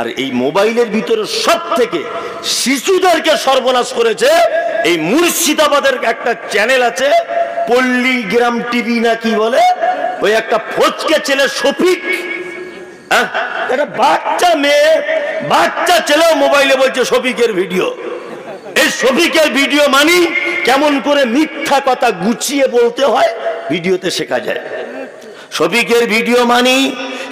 আর এই মোবাইলের ভিতরে সব থেকে শিশুদেরকে সর্বনাশ করেছে এই মুর্শিদাবাদের একটা চ্যানেল আছে পল্লীগ্রাম টিভি না কি বলে, ওই একটা ফচকে ছেলে শফিক, একটা বাচ্চা মেয়ে বাচ্চা ছেলেও মোবাইলে বলছে শফিকের ভিডিও। এই শফিকের ভিডিও মানি কেমন করে মিথ্যা কথা গুছিয়ে বলতে হয় ভিডিওতে শেখা যায়। শফিকের ভিডিও মানি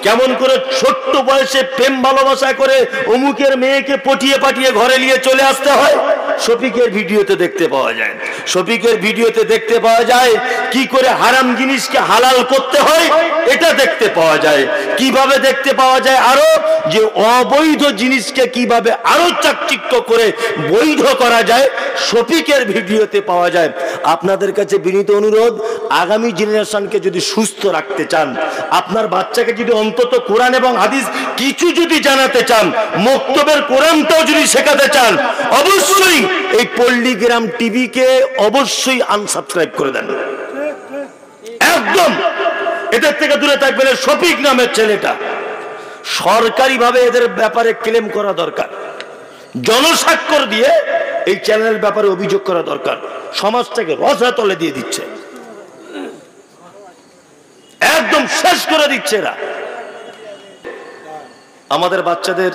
কেমন করে ছোট্ট বয়সে প্রেম ভালোবাসা করে অমুকের মেয়েকে পটিয়ে পাঠিয়ে ঘরে নিয়ে চলে আসতে হয়, শফিকের ভিডিওতে দেখতে পাওয়া যায়। শফিকের ভিডিওতে দেখতে পাওয়া যায় কি করে হারাম জিনিসকে হালাল করতে হয়, এটা দেখতে পাওয়া যায়। কিভাবে দেখতে পাওয়া যায় আরো যে অবৈধ জিনিসকে কিভাবে আরো চাকচিক্য করে বৈধ করা যায়, শফিকের ভিডিওতে পাওয়া যায়। আপনাদের কাছে বিনীত অনুরোধ, আগামী জেনারেশনকে যদি সুস্থ রাখতে চান, আপনার বাচ্চাকে যদি অন্তত কোরআন এবং হাদিস কিছু যদি জানাতে চান, মক্তবের কোরআনটাও যদি শেখাতে চান, অবশ্যই এই পল্লীগ্রাম টিভিকে অবশ্যই আনসাবস্ক্রাইব করে দেন। একদম এদের থেকে দূরে থাকবেন। শফিক নামের ছেলেটা সরকারিভাবে এদের ব্যাপারে ক্লেম করা দরকার, জনস্বাক্ষর দিয়ে এই চ্যানেলের ব্যাপারে অভিযোগ করা দরকার। সমাজটাকে রসাতলে দিয়ে দিচ্ছে, একদম শেষ করে দিচ্ছে এরা। আমাদের বাচ্চাদের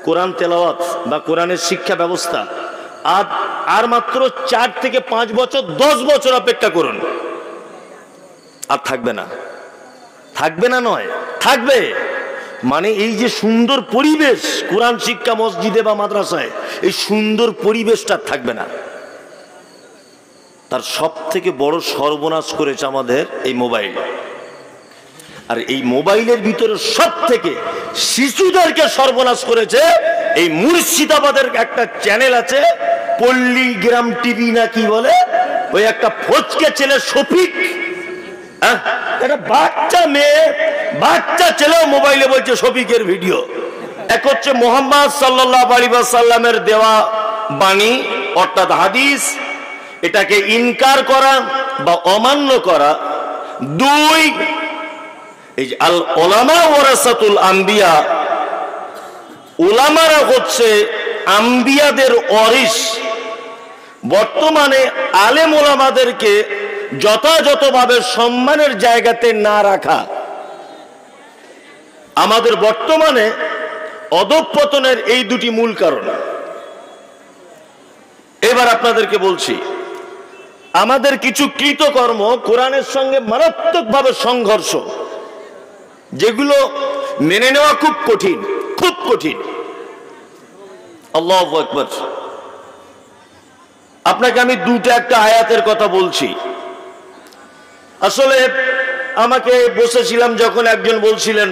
কোরআন তেলাওয়াত বা কোরআনের শিক্ষা ব্যবস্থা আর মাত্র 4 থেকে 5 বছর 10 বছর অপেক্ষা করুন, আর থাকবে না। থাকবে না নয়, থাকবে। মানে এই যে সুন্দর পরিবেশ কোরআন শিক্ষা মসজিদে বা মাদ্রাসায়, এই সুন্দর পরিবেশটা থাকবে না। তার সব থেকে বড় সর্বনাশ করেছে আমাদের এই মোবাইল। আর এই মোবাইলের ভিতরে সব থেকে শিশুদেরকে সর্বনাশ করেছে এই মুর্শিদাবাদের একটা চ্যানেল আছে পল্লীগ্রাম টিভি না কি বলে, ওই একটা ফচকে ছেলে শফিক, একটা বাচ্চা মেয়ে বাচ্চা ছেলেও মোবাইলে বলছে শফিকের ভিডিও। এক হচ্ছে মুহাম্মদ সাল্লাল্লাহু আলাইহি ওয়াসাল্লামের দেওয়া বাণী অর্থাৎ হাদিস, এটাকে ইনকার করা বা অমান্য করা। 2, এই যে আল উলামা ওয়ারাসাতুল আম্বিয়া, উলামারা হচ্ছে আম্বিয়াদের ওয়ারিস। বর্তমানে আলেম ওলামাদেরকে যথাযথভাবে সম্মানের জায়গাতে না রাখা আমাদের বর্তমানে অধঃপতনের এই দুটি মূল কারণ। এবার আপনাদেরকে বলছি, আমাদের কিছু কৃতকর্ম কোরআনের সঙ্গে মারাত্মকভাবে সংঘর্ষ, যেগুলো মেনে নেওয়া খুব কঠিন, খুব কঠিন। আল্লাহু আকবার। আপনাকে আমি একটা আয়াতের কথা বলছি। আসলে আমাকে বসেছিলাম যখন একজন বলছিলেন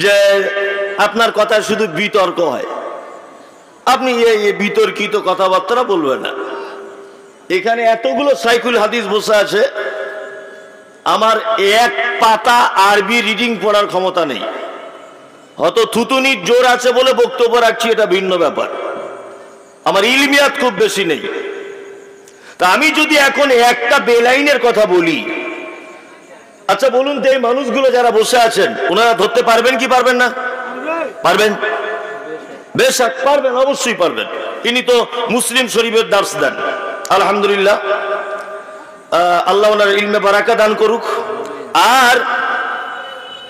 যে আপনার কথা শুধু বিতর্ক হয়, আপনি এই বিতর্কিত কথাবার্তা বলবেন না। এখানে এতগুলো সাইকুল হাদিস বসে আছে, আমার এক পাতা আরবি রিডিং পড়ার ক্ষমতা নেই। হয়তো থুতুনির জোর আছে বলে বক্তব্য রাখছি, এটা ভিন্ন ব্যাপার। আমার ইলমিয়াত খুব বেশি নেই। তা আমি যদি এখন একটা বেলাইনের কথা বলি, আচ্ছা বলুন তো এই মানুষগুলো যারা বসে আছেন ওনারা ধরতে পারবেন কি পারবেন না? পারবেন, বেশ পারবেন, অবশ্যই পারবেন। ইনি তো মুসলিম শরীফের দার্স দেন, আলহামদুলিল্লাহ। আল্লাহ ওনার ইলমে বারাকা দান করুক। আর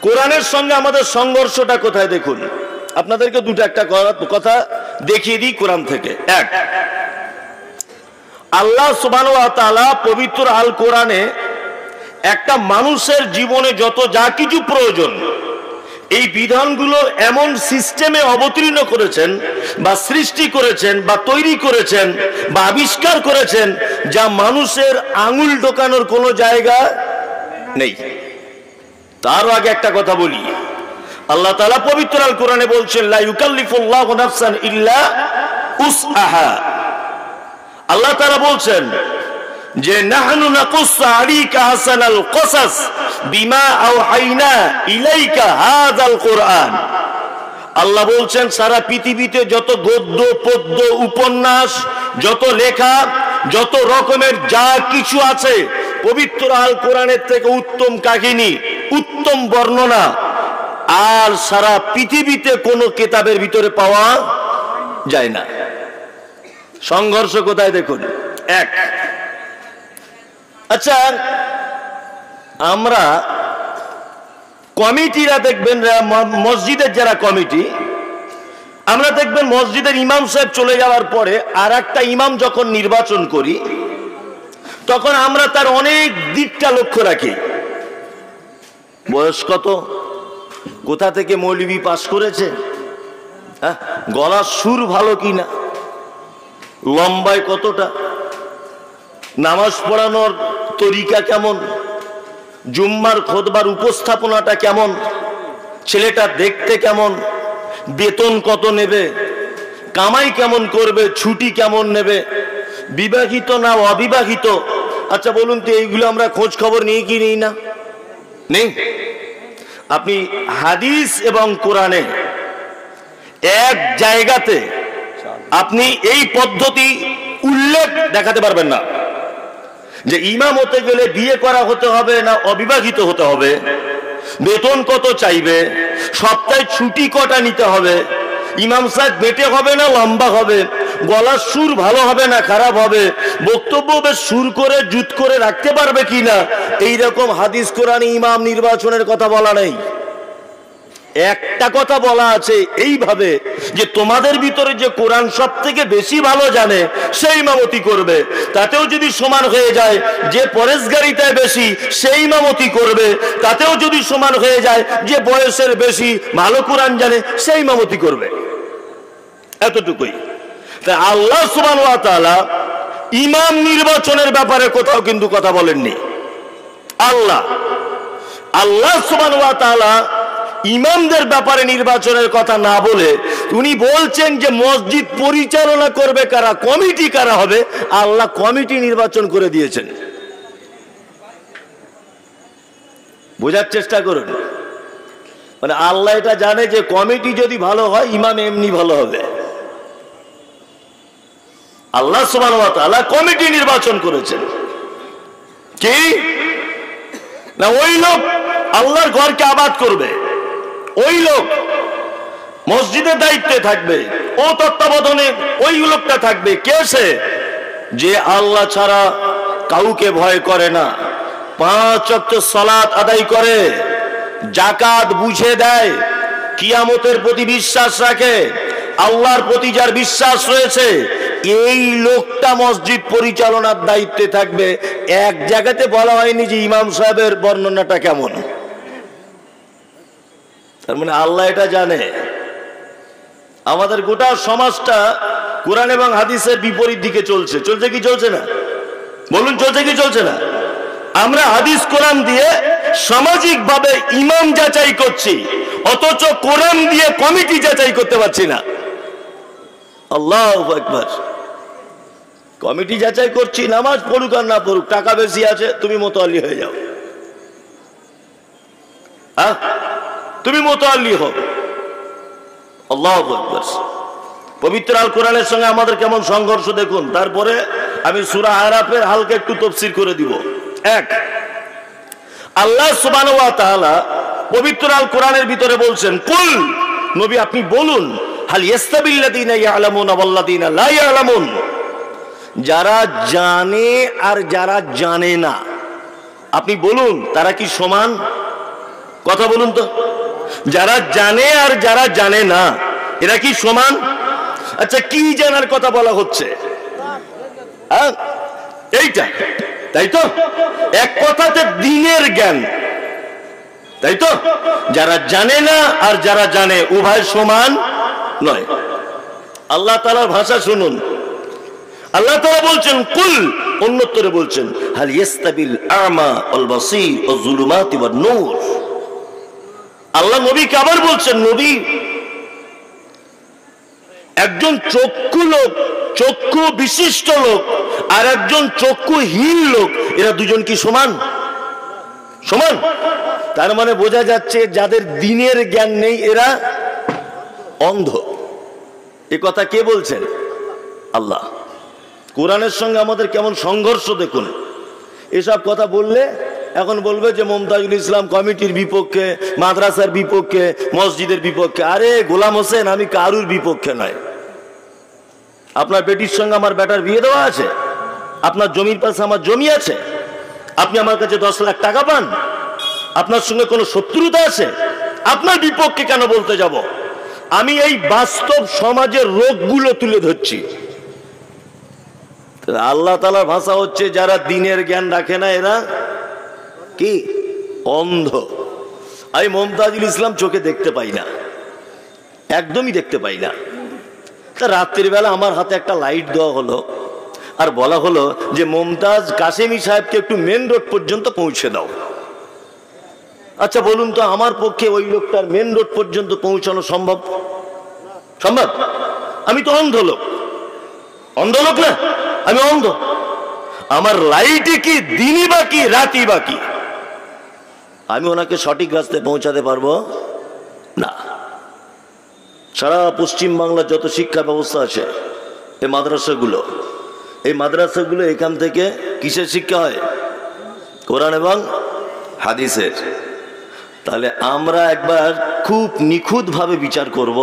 কোরআনের সঙ্গে আমাদের সংঘর্ষটা কোথায় দেখুন, আপনাদেরকে একটা কথা দেখিয়ে দিই কোরআন থেকে। এক, আল্লাহ সুবহানাহু ওয়া তাআলা পবিত্র আল কোরআনে একটা মানুষের জীবনে যত যা কিছু প্রয়োজন, এই বিধানগুলো এমন সিস্টেমে অবতীর্ণ করেছেন বা সৃষ্টি করেছেন বা তৈরি করেছেন বা আবিষ্কার করেছেন, যা মানুষের আঙুল ঢোকানোর কোনো জায়গা নেই। তারও আগে একটা কথা বলি, আল্লাহ তাআলা পবিত্র আল কোরআনে বলছেন লা ইউকাল্লিফুল্লাহু নাফসান ইল্লা উসআহা। আল্লাহ তাআলা বলছেন যে নাহনু নাকুসসু আলাইকা আহসানাল কসাস বিমা আওহাইনা ইলাইকা হাযাল কোরআন। আল্লাহ বলছেন সারা পৃথিবীতে যত গদ্য পদ্য উপন্যাস, যত লেখা, যত রকমের যা কিছু আছে, পবিত্র আল কোরআনের থেকে উত্তম কাহিনী, উত্তম বর্ণনা আর সারা পৃথিবীতে কোনো কিতাবের ভিতরে পাওয়া যায় না। সংঘর্ষ কোথায় দেখুন। এক, আচ্ছা আমরা কমিটিরা দেখবেন, মসজিদের যারা কমিটি, আমরা দেখবেন মসজিদের ইমাম সাহেব চলে যাওয়ার পরে আর একটা ইমাম যখন নির্বাচন করি, তখন আমরা তার অনেক দিকটা লক্ষ্য রাখি। বয়স কত, কোথা থেকে মৌলবি পাস করেছে, গলার সুর ভালো কিনা, লম্বায় কতটা, নামাজ পড়ানোর তরিকা কেমন, জুম্মার খুতবার উপস্থাপনাটা কেমন, ছেলেটা দেখতে কেমন, বেতন কত নেবে, কামাই কেমন করবে, ছুটি কেমন নেবে, বিবাহিত না অবিবাহিত। আচ্ছা বলুন তো, এইগুলো আমরা খোঁজ খবর নিয়ে কি নিই না? নেই। আপনি হাদিস এবং কোরআনে এক জায়গাতে আপনি এই পদ্ধতি উল্লেখ দেখাতে পারবেন না যে ইমাম হতে গেলে বিয়ে করা হতে হবে না অবিবাহিত হতে হবে, বেতন কত চাইবে, সপ্তাহে ছুটি কটা নিতে হবে, ইমাম সাহেব বেটে হবে না লম্বা হবে, গলার সুর ভালো হবে না খারাপ হবে, বক্তব্য বেশ সুর করে জুত করে রাখতে পারবে কিনা, এইরকম হাদিস কোরআনে ইমাম নির্বাচনের কথা বলা নেই। একটা কথা বলা আছে এইভাবে যে তোমাদের ভিতরে যে কোরআন সব থেকে বেশি ভালো জানে সেই ইমামতি করবে। তাতেও যদি সমান হয়ে যায় যে পরেশগারিতায় বেশি সেই ইমামতি করবে, তাতেও যদি সমান হয়ে যায় যে বয়সের বেশি ভালো কোরআন জানে সেই ইমামতি করবে। এতটুকুই। তাই আল্লাহ সুবহানাহু ওয়া তাআলা ইমাম নির্বাচনের ব্যাপারে কোথাও কিন্তু কথা বলেননি। আল্লাহ সুবহানাহু ওয়া তাআলা ইমামদের ব্যাপারে নির্বাচনের কথা না বলে উনি বলছেন যে মসজিদ পরিচালনা করবে কারা, কমিটি কারা হবে, আল্লাহ কমিটি নির্বাচন করে দিয়েছেন। বোঝার চেষ্টা করুন। মানে আল্লাহ এটা জানে যে কমিটি যদি ভালো হয় ইমাম এমনি ভালো হবে। আল্লাহ সুবহানাহু ওয়া তাআলা কমিটি নির্বাচন করেছেন। কি না, ওই লোক আল্লাহর ঘরকে আবাদ করবে, ওই লোক মসজিদের দায়িত্বে থাকবে, ও তত্ত্বাবধানে ওই লোকটা থাকবে। কে সে? যে আল্লাহ ছাড়া কাউকে ভয় করে না, 5 ওয়াক্ত সালাত আদায় করে, যাকাত বুঝে দেয়, কিয়ামতের প্রতি বিশ্বাস রাখে, আল্লাহর প্রতি যার বিশ্বাস রয়েছে, এই লোকটা মসজিদ পরিচালনার দায়িত্বে থাকবে। এক জায়গাতে বলা হয়নি যে ইমাম সাহেবের বর্ণনাটা কেমন। তার মানে আল্লাহ এটা জানে। আমাদের গোটা সমাজটা কোরআন এবং হাদিসের বিপরীত দিকে চলছে। চলছে কি চলছে না? বলুন, চলছে কি চলছে না? আমরা হাদিস কোরআন দিয়ে সামাজিক ভাবে ইমাম যাচাই করছি, অথচ কোরআন দিয়ে কমিটি যাচাই করতে পারছি না। আল্লাহু আকবার। কমিটি যাচাই করছি, নামাজ পড়ুক আর না পড়ুক, টাকা বেশি আছে তুমি মোতাল্লি হয়ে যাও, তুমি মোতাল্লি হও। আল্লাহু আকবার। পবিত্র আল কোরআনের সঙ্গে আমাদের কেমন সংঘর্ষ দেখুন। তারপরে আমি সূরা আরাফের হালকা একটু তাফসীর করে দিব। এক, আল্লাহ সুবহানাহু ওয়া তাআলা পবিত্র আল কোরআনের ভিতরে বলছেন, কুল, নবী আপনি বলুন, হাল ইয়াস্তাবিল্লাযীনা ইয়ালামুনা ওয়াল্লাযীনা লা ইয়ালামুন, যারা জানে আর যারা জানে না, আপনি বলুন তারা কি সমান? কথা বলুন তো, যারা জানে আর যারা জানে না এরা কি সমান? আচ্ছা, কি জানার কথা বলা হচ্ছে? এইটা, তাই তো? এক কথাতে দ্বীনের জ্ঞান, তাই তো? যারা জানে না আর যারা জানে উভয় সমান নয়। আল্লাহ তাআলার ভাষা শুনুন। আল্লাহ তাআলা বলছেন কুল, অন্যত্তরে বলছেন হাল ইয়াস্তাবিল আমা ওয়াল বাসীর ওয়াজ যুলুমাতি ওয়ান নূর। আল্লাহ নবীকে আবার বলছেন, নবী একজন চক্ষু লোক, চক্ষু বিশিষ্ট লোক আর একজন চক্ষুহীন লোক, এরা দুজন কি সমান? সমান। তার মানে বোঝা যাচ্ছে যাদের দ্বীনের জ্ঞান নেই এরা অন্ধ। এ কথা কে বলছেন? আল্লাহ। কোরআনের সঙ্গে আমাদের কেমন সংঘর্ষ দেখুন। এসব কথা বললে এখন বলবে যে মমতাজুল ইসলাম কমিটির বিপক্ষে, মাদ্রাসার বিপক্ষে, মসজিদের বিপক্ষে। আরে গোলাম হোসেন, আমি কারুর বিপক্ষে নয়। আপনার বেটির সঙ্গে আমার বেটার বিয়ে দেওয়া আছে, আপনার জমির পাশে আমার জমি আছে, আপনি আমার কাছে 10 লাখ টাকা পান, আপনার সঙ্গে কোনো শত্রুতা আছে, আপনার বিপক্ষে কেন বলতে যাব? আমি এই বাস্তব সমাজের রোগগুলো তুলে ধরছি। আল্লাহ তাআলার ভাষা হচ্ছে যারা দিনের জ্ঞান রাখে না এরা কি অন্ধ। আমি মমতাজুল ইসলাম চোখে দেখতে পাই না, একদমই দেখতে পাই না। তা রাত্রির বেলা আমার হাতে একটা লাইট দেওয়া হলো, আর বলা হলো যে মমতাজ কাসেমি সাহেবকে একটু মেন রোড পর্যন্ত পৌঁছে দাও। আচ্ছা বলুন তো, আমার পক্ষে ওই লোকটার মেন রোড পর্যন্ত পৌঁছানো সম্ভব? সম্ভব? আমি তো অন্ধ লোক। অন্ধ লোক না, আমি অন্ধ। আমার লাইটে কি দিনই বাকি রাতই বাকি? আমি ওনাকে সঠিক রাস্তায় পৌঁছাতে পারবো না। সারা পশ্চিম বাংলার যত শিক্ষা ব্যবস্থা আছে, এই মাদ্রাসাগুলো এখান থেকে কিসের শিক্ষা হয়? কোরআন এবং হাদিসের। তাহলে আমরা একবার খুব নিখুঁত ভাবে বিচার করব।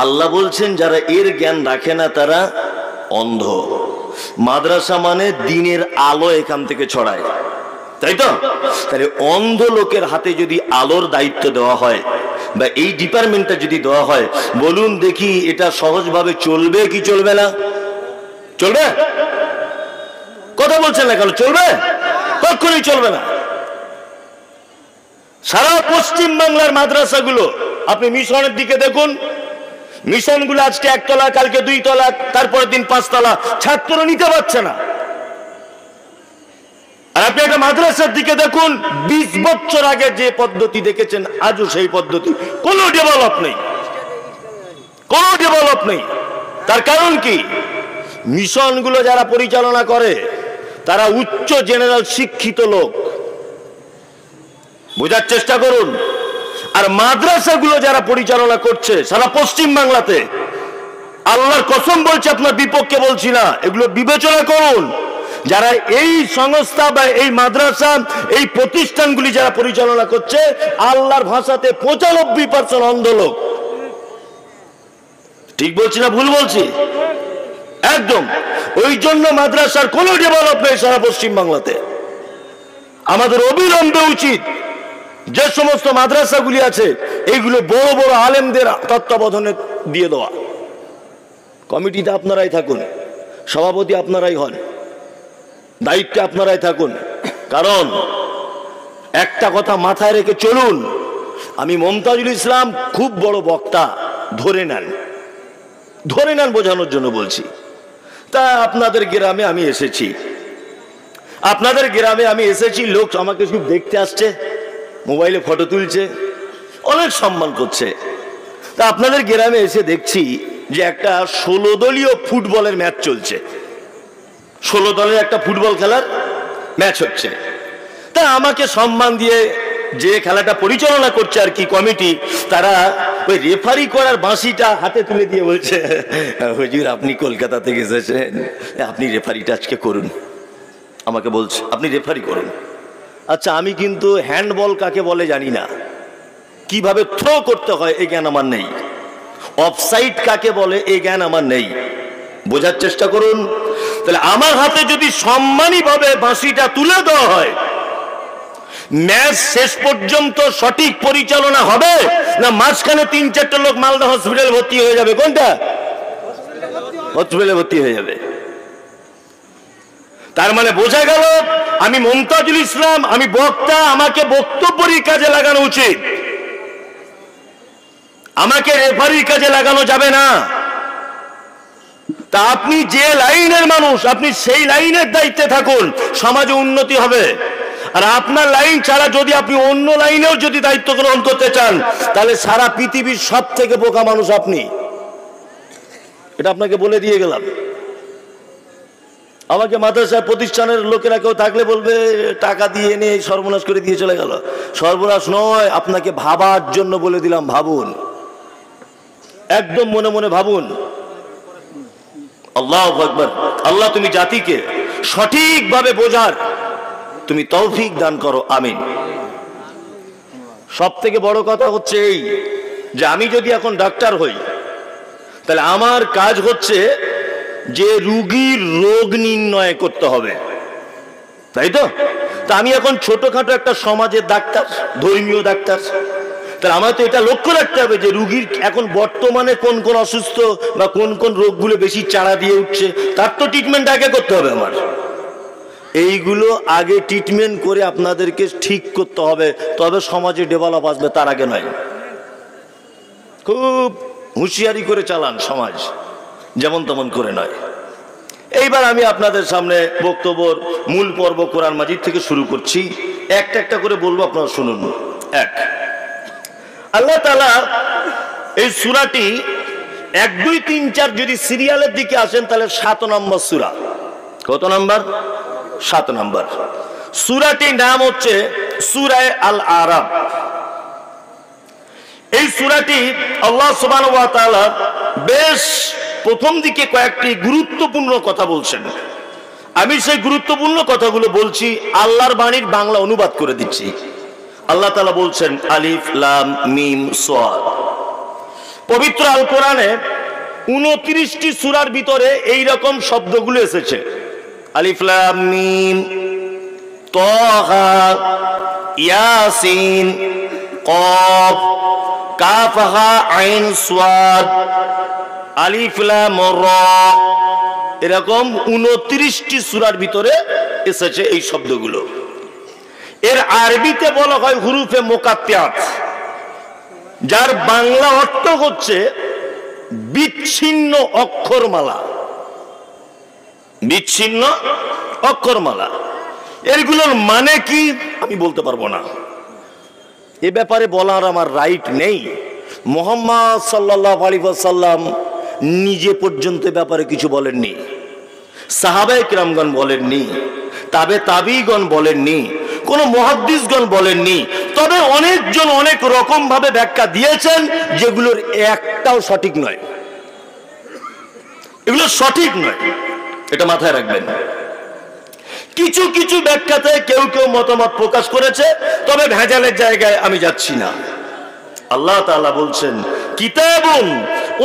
আল্লাহ বলছেন যারা এর জ্ঞান রাখে না তারা অন্ধ। মাদ্রাসা মানে দিনের আলো এখান থেকে ছড়ায়, তাই তো? তাহলে অন্ধ লোকের হাতে যদি আলোর দায়িত্ব দেওয়া হয় বা এই ডিপার্টমেন্টটা যদি দেওয়া হয়, বলুন দেখি এটা সহজভাবে চলবে কি চলবে না? চলবে? কথা বলছেন না কেন? চলবে? কখনোই চলবে না। সারা পশ্চিম বাংলার মাদ্রাসাগুলো আপনি মিশনের দিকে দেখুন, মিশনগুলো আজকে 1 তলা, কালকে 2 তলা, তারপরের দিন 5 তলা, ছাত্র নিতে পারছে না। আর আপনি একটা মাদ্রাসার দিকে দেখুন, 20 বছর আগে যে পদ্ধতি দেখেছেন আজও সেই পদ্ধতি, কোনো ডেভেলপ নেই, কোনো ডেভেলপ নেই। তার কারণ কি? মিশনগুলো যারা পরিচালনা করে তারা উচ্চ জেনারেল শিক্ষিত লোক, বোঝার চেষ্টা করুন। আর মাদ্রাসাগুলো যারা পরিচালনা করছে সারা পশ্চিম বাংলাতে, আল্লাহর কসম বলছে, আপনার বিপক্ষে বলছি না, এগুলো বিবেচনা করুন। যারা এই সংস্থা বা এই মাদ্রাসা, এই প্রতিষ্ঠানগুলি যারা পরিচালনা করছে, আল্লাহর ভাষাতে 95% অন্ধ লোক। ঠিক বলছি না ভুল বলছি? একদম। ওই জন্য মাদ্রাসার কোনো ডেভেলপ নেই সারা পশ্চিম বাংলাতে। আমাদের অবিলম্বে উচিত যে সমস্ত মাদ্রাসাগুলি আছে এইগুলো বড় বড় আলেমদের তত্ত্বাবধানে দিয়ে দেওয়া। কমিটিতে আপনারাই থাকুন, সভাপতি আপনারাই হন, দায়িত্বে আপনারাই থাকুন। কারণ একটা কথা মাথায় রেখে চলুন, আমি মমতাজুল ইসলাম খুব বড় বক্তা ধরে নেন বোঝানোর জন্য বলছি। তা আপনাদের গ্রামে আমি এসেছি, লোক আমাকে শুধু দেখতে আসছে, মোবাইলে ফটো তুলছে, অনেক সম্মান করছে। তা আপনাদের গ্রামে এসে দেখছি যে একটা 16 দলীয় ফুটবলের ম্যাচ চলছে। 16 দলের একটা ফুটবল খেলার ম্যাচ হচ্ছে। তা আমাকে সম্মান দিয়ে যে খেলাটা পরিচালনা করছে আর কি কমিটি, তারা ওই রেফারি করার বাঁশিটা হাতে তুলে দিয়ে বলছে, হুজুর আপনি কলকাতা থেকে এসেছেন, আপনি রেফারিটা আজকে করুন। আমাকে বলছে আপনি রেফারি করুন। আচ্ছা, আমি কিন্তু হ্যান্ডবল কাকে বলে জানি না, কিভাবে থ্রো করতে হয় এই জ্ঞান আমার নেই, অফসাইড কাকে বলে এই জ্ঞান আমার নেই। বোঝার চেষ্টা করুন। তাহলে আমার হাতে যদি সম্মানী ভাবে বাঁশিটা তুলে দেওয়া হয়, ম্যাচ শেষ পর্যন্ত সঠিক পরিচালনা হবে না মাঝখানে 3-4টা লোক মালদা হসপিটালে ভর্তি হয়ে যাবে? কোনটা? হসপিটালে ভর্তি হয়ে যাবে। তার মানে বোঝা গেল আমি মমতাজুল ইসলাম, আমি বক্তা, আমাকে বক্তব্যের কাজে লাগানো উচিত, আমাকে রেফারির কাজে লাগানো যাবে না। তা আপনি যে লাইনের মানুষ, আপনি সেই লাইনের দায়িত্বে থাকুন, সমাজে উন্নতি হবে। আর আপনার লাইন ছাড়া যদি আপনি অন্য লাইনেও যদি দায়িত্ব গ্রহণ করতে চান, তাহলে সারা পৃথিবীর সব থেকে বোকা মানুষ আপনি। এটা আপনাকে বলে দিয়ে গেলাম। আমাকে মাদ্রাসা প্রতিষ্ঠানের লোকেরা কেউ থাকলে বলবে টাকা দিয়ে এনে সর্বনাশ করে দিয়ে চলে গেল। সর্বনাশ নয়, আপনাকে ভাবার জন্য বলে দিলাম, ভাবুন, একদম মনে মনে ভাবুন। আল্লাহু আকবার। আল্লাহ তুমি জাতিকে সঠিকভাবে বোঝার তুমি তৌফিক দান করো, আমিন। সব থেকে বড় কথা হচ্ছে এই যে আমি যদি এখন ডাক্তার হই, তাহলে আমার কাজ হচ্ছে যে রোগীর রোগ নির্ণয় করতে হবে, তাই তো? তা আমি এখন ছোটখাটো একটা সমাজের ডাক্তার, ধর্মীয় ডাক্তার, তাহলে আমার তো এটা লক্ষ্য রাখতে হবে যে রোগীর এখন বর্তমানে কোন কোন অসুস্থ বা কোন কোন রোগগুলো বেশি চাড়া দিয়ে উঠছে, তার তো ট্রিটমেন্ট আগে করতে হবে আমার। এইগুলো আগে ট্রিটমেন্ট করে আপনাদেরকে ঠিক করতে হবে, তবে সমাজে ডেভেলপ আসবে, তার আগে নয়। খুব হুঁশিয়ারি করে চালান সমাজ, যেমন তেমন করে নয়। এইবার আমি আপনাদের সামনে বক্তব্যের মূল পর্ব কোরআন মাজিদ থেকে শুরু করছি, একটা একটা করে বলবো, আপনারা শুনুন। এক, আল্লাহ তাআলা এই সূরাটি 1, 2, 3, 4 যদি সিরিয়ালের দিকে আসেন তাহলে 7 নম্বর সূরা। কত নম্বর? 7 নম্বর। সূরাটির নাম হচ্ছে সূরা আল আরাফ। এই সূরাটি আল্লাহ সুবহানাহু ওয়া তাআলা বেশ প্রথম দিকে কয়েকটি গুরুত্বপূর্ণ কথা বলছেন। আমি সেই গুরুত্বপূর্ণ কথাগুলো বলছি, আল্লাহর বাণীর বাংলা অনুবাদ করে দিচ্ছি। আল্লাহ তাআলা বলছেন আলিফ লাম মিম সাদ। পবিত্র আল কোরআনে 29টি সূরার ভিতরে এই রকম শব্দগুলো এসেছে। আলিফ লাম মিম, তাহা, ইয়াসিন, কফ, কাফ হা আইন সাদ, আলিফ লাম রা, এরকম 29টি সূরার ভিতরে এসেছে এই শব্দগুলো। এর আরবিতে বলা হয় হুরুফে মুকাত্তাত, যার বাংলা অর্থ হচ্ছে বিচ্ছিন্ন অক্ষরমালা। বিচ্ছিন্ন অক্ষরমালা। এগুলোর মানে কি আমি বলতে পারবো না, এ ব্যাপারে বলার আমার রাইট নেই। মুহাম্মদ সাল্লাল্লাহু আলাইহি ওয়াসাল্লাম নিজে পর্যন্ত ব্যাপারে কিছু বলেননি, সাহাবায়ে কিরামগণ বলেননি, তাবিঈগণ বলেননি, কোন মুহাদ্দিসগণ বলেননি। তবে অনেকজন অনেক রকম ভাবে ব্যাখ্যা দিয়েছেন, যেগুলোর একটাও সঠিক নয়। এগুলো সঠিক নয়, এটা মাথায় রাখবেন। কিছু কিছু ব্যাখ্যাতে কেউ কেউ মতামত প্রকাশ করেছে, তবে ভেজালের জায়গায় আমি যাচ্ছি না। আল্লাহ তাআলা বলছেন কিতাবুন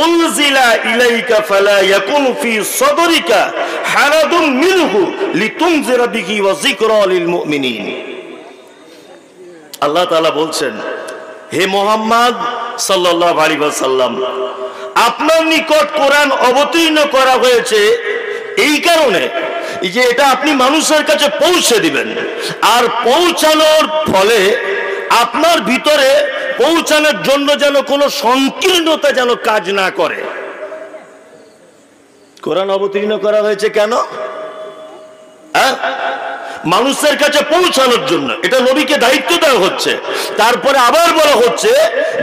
উনজিলা ইলাইকা ফালা ইয়াকুন ফি সাদরিকা হারাদুন মিনহু লিতুনজিরা বিহি ওয়া যিকরা লিল মুমিনিন। আল্লাহ তাআলা বলছেন, হে মুহাম্মদ সাল্লাল্লাহু আলাইহি ওয়াসাল্লাম, আপনার নিকট কোরআন অবতীর্ণ করা হয়েছে এই কারণে যে এটা আপনি মানুষের কাছে পৌঁছে দিবেন, আর পৌঁছানোর ফলে আপনার ভিতরে পৌঁছানোর জন্য যেন কোনো সংকীর্ণতা যেন কাজ না করে। কোরআন অবতীর্ণ করা হয়েছে কেন? মানুষের কাছে পৌঁছানোর জন্য, এটা নবীকে দায়িত্ব দেওয়া হচ্ছে। তারপরে আবার বলা হচ্ছে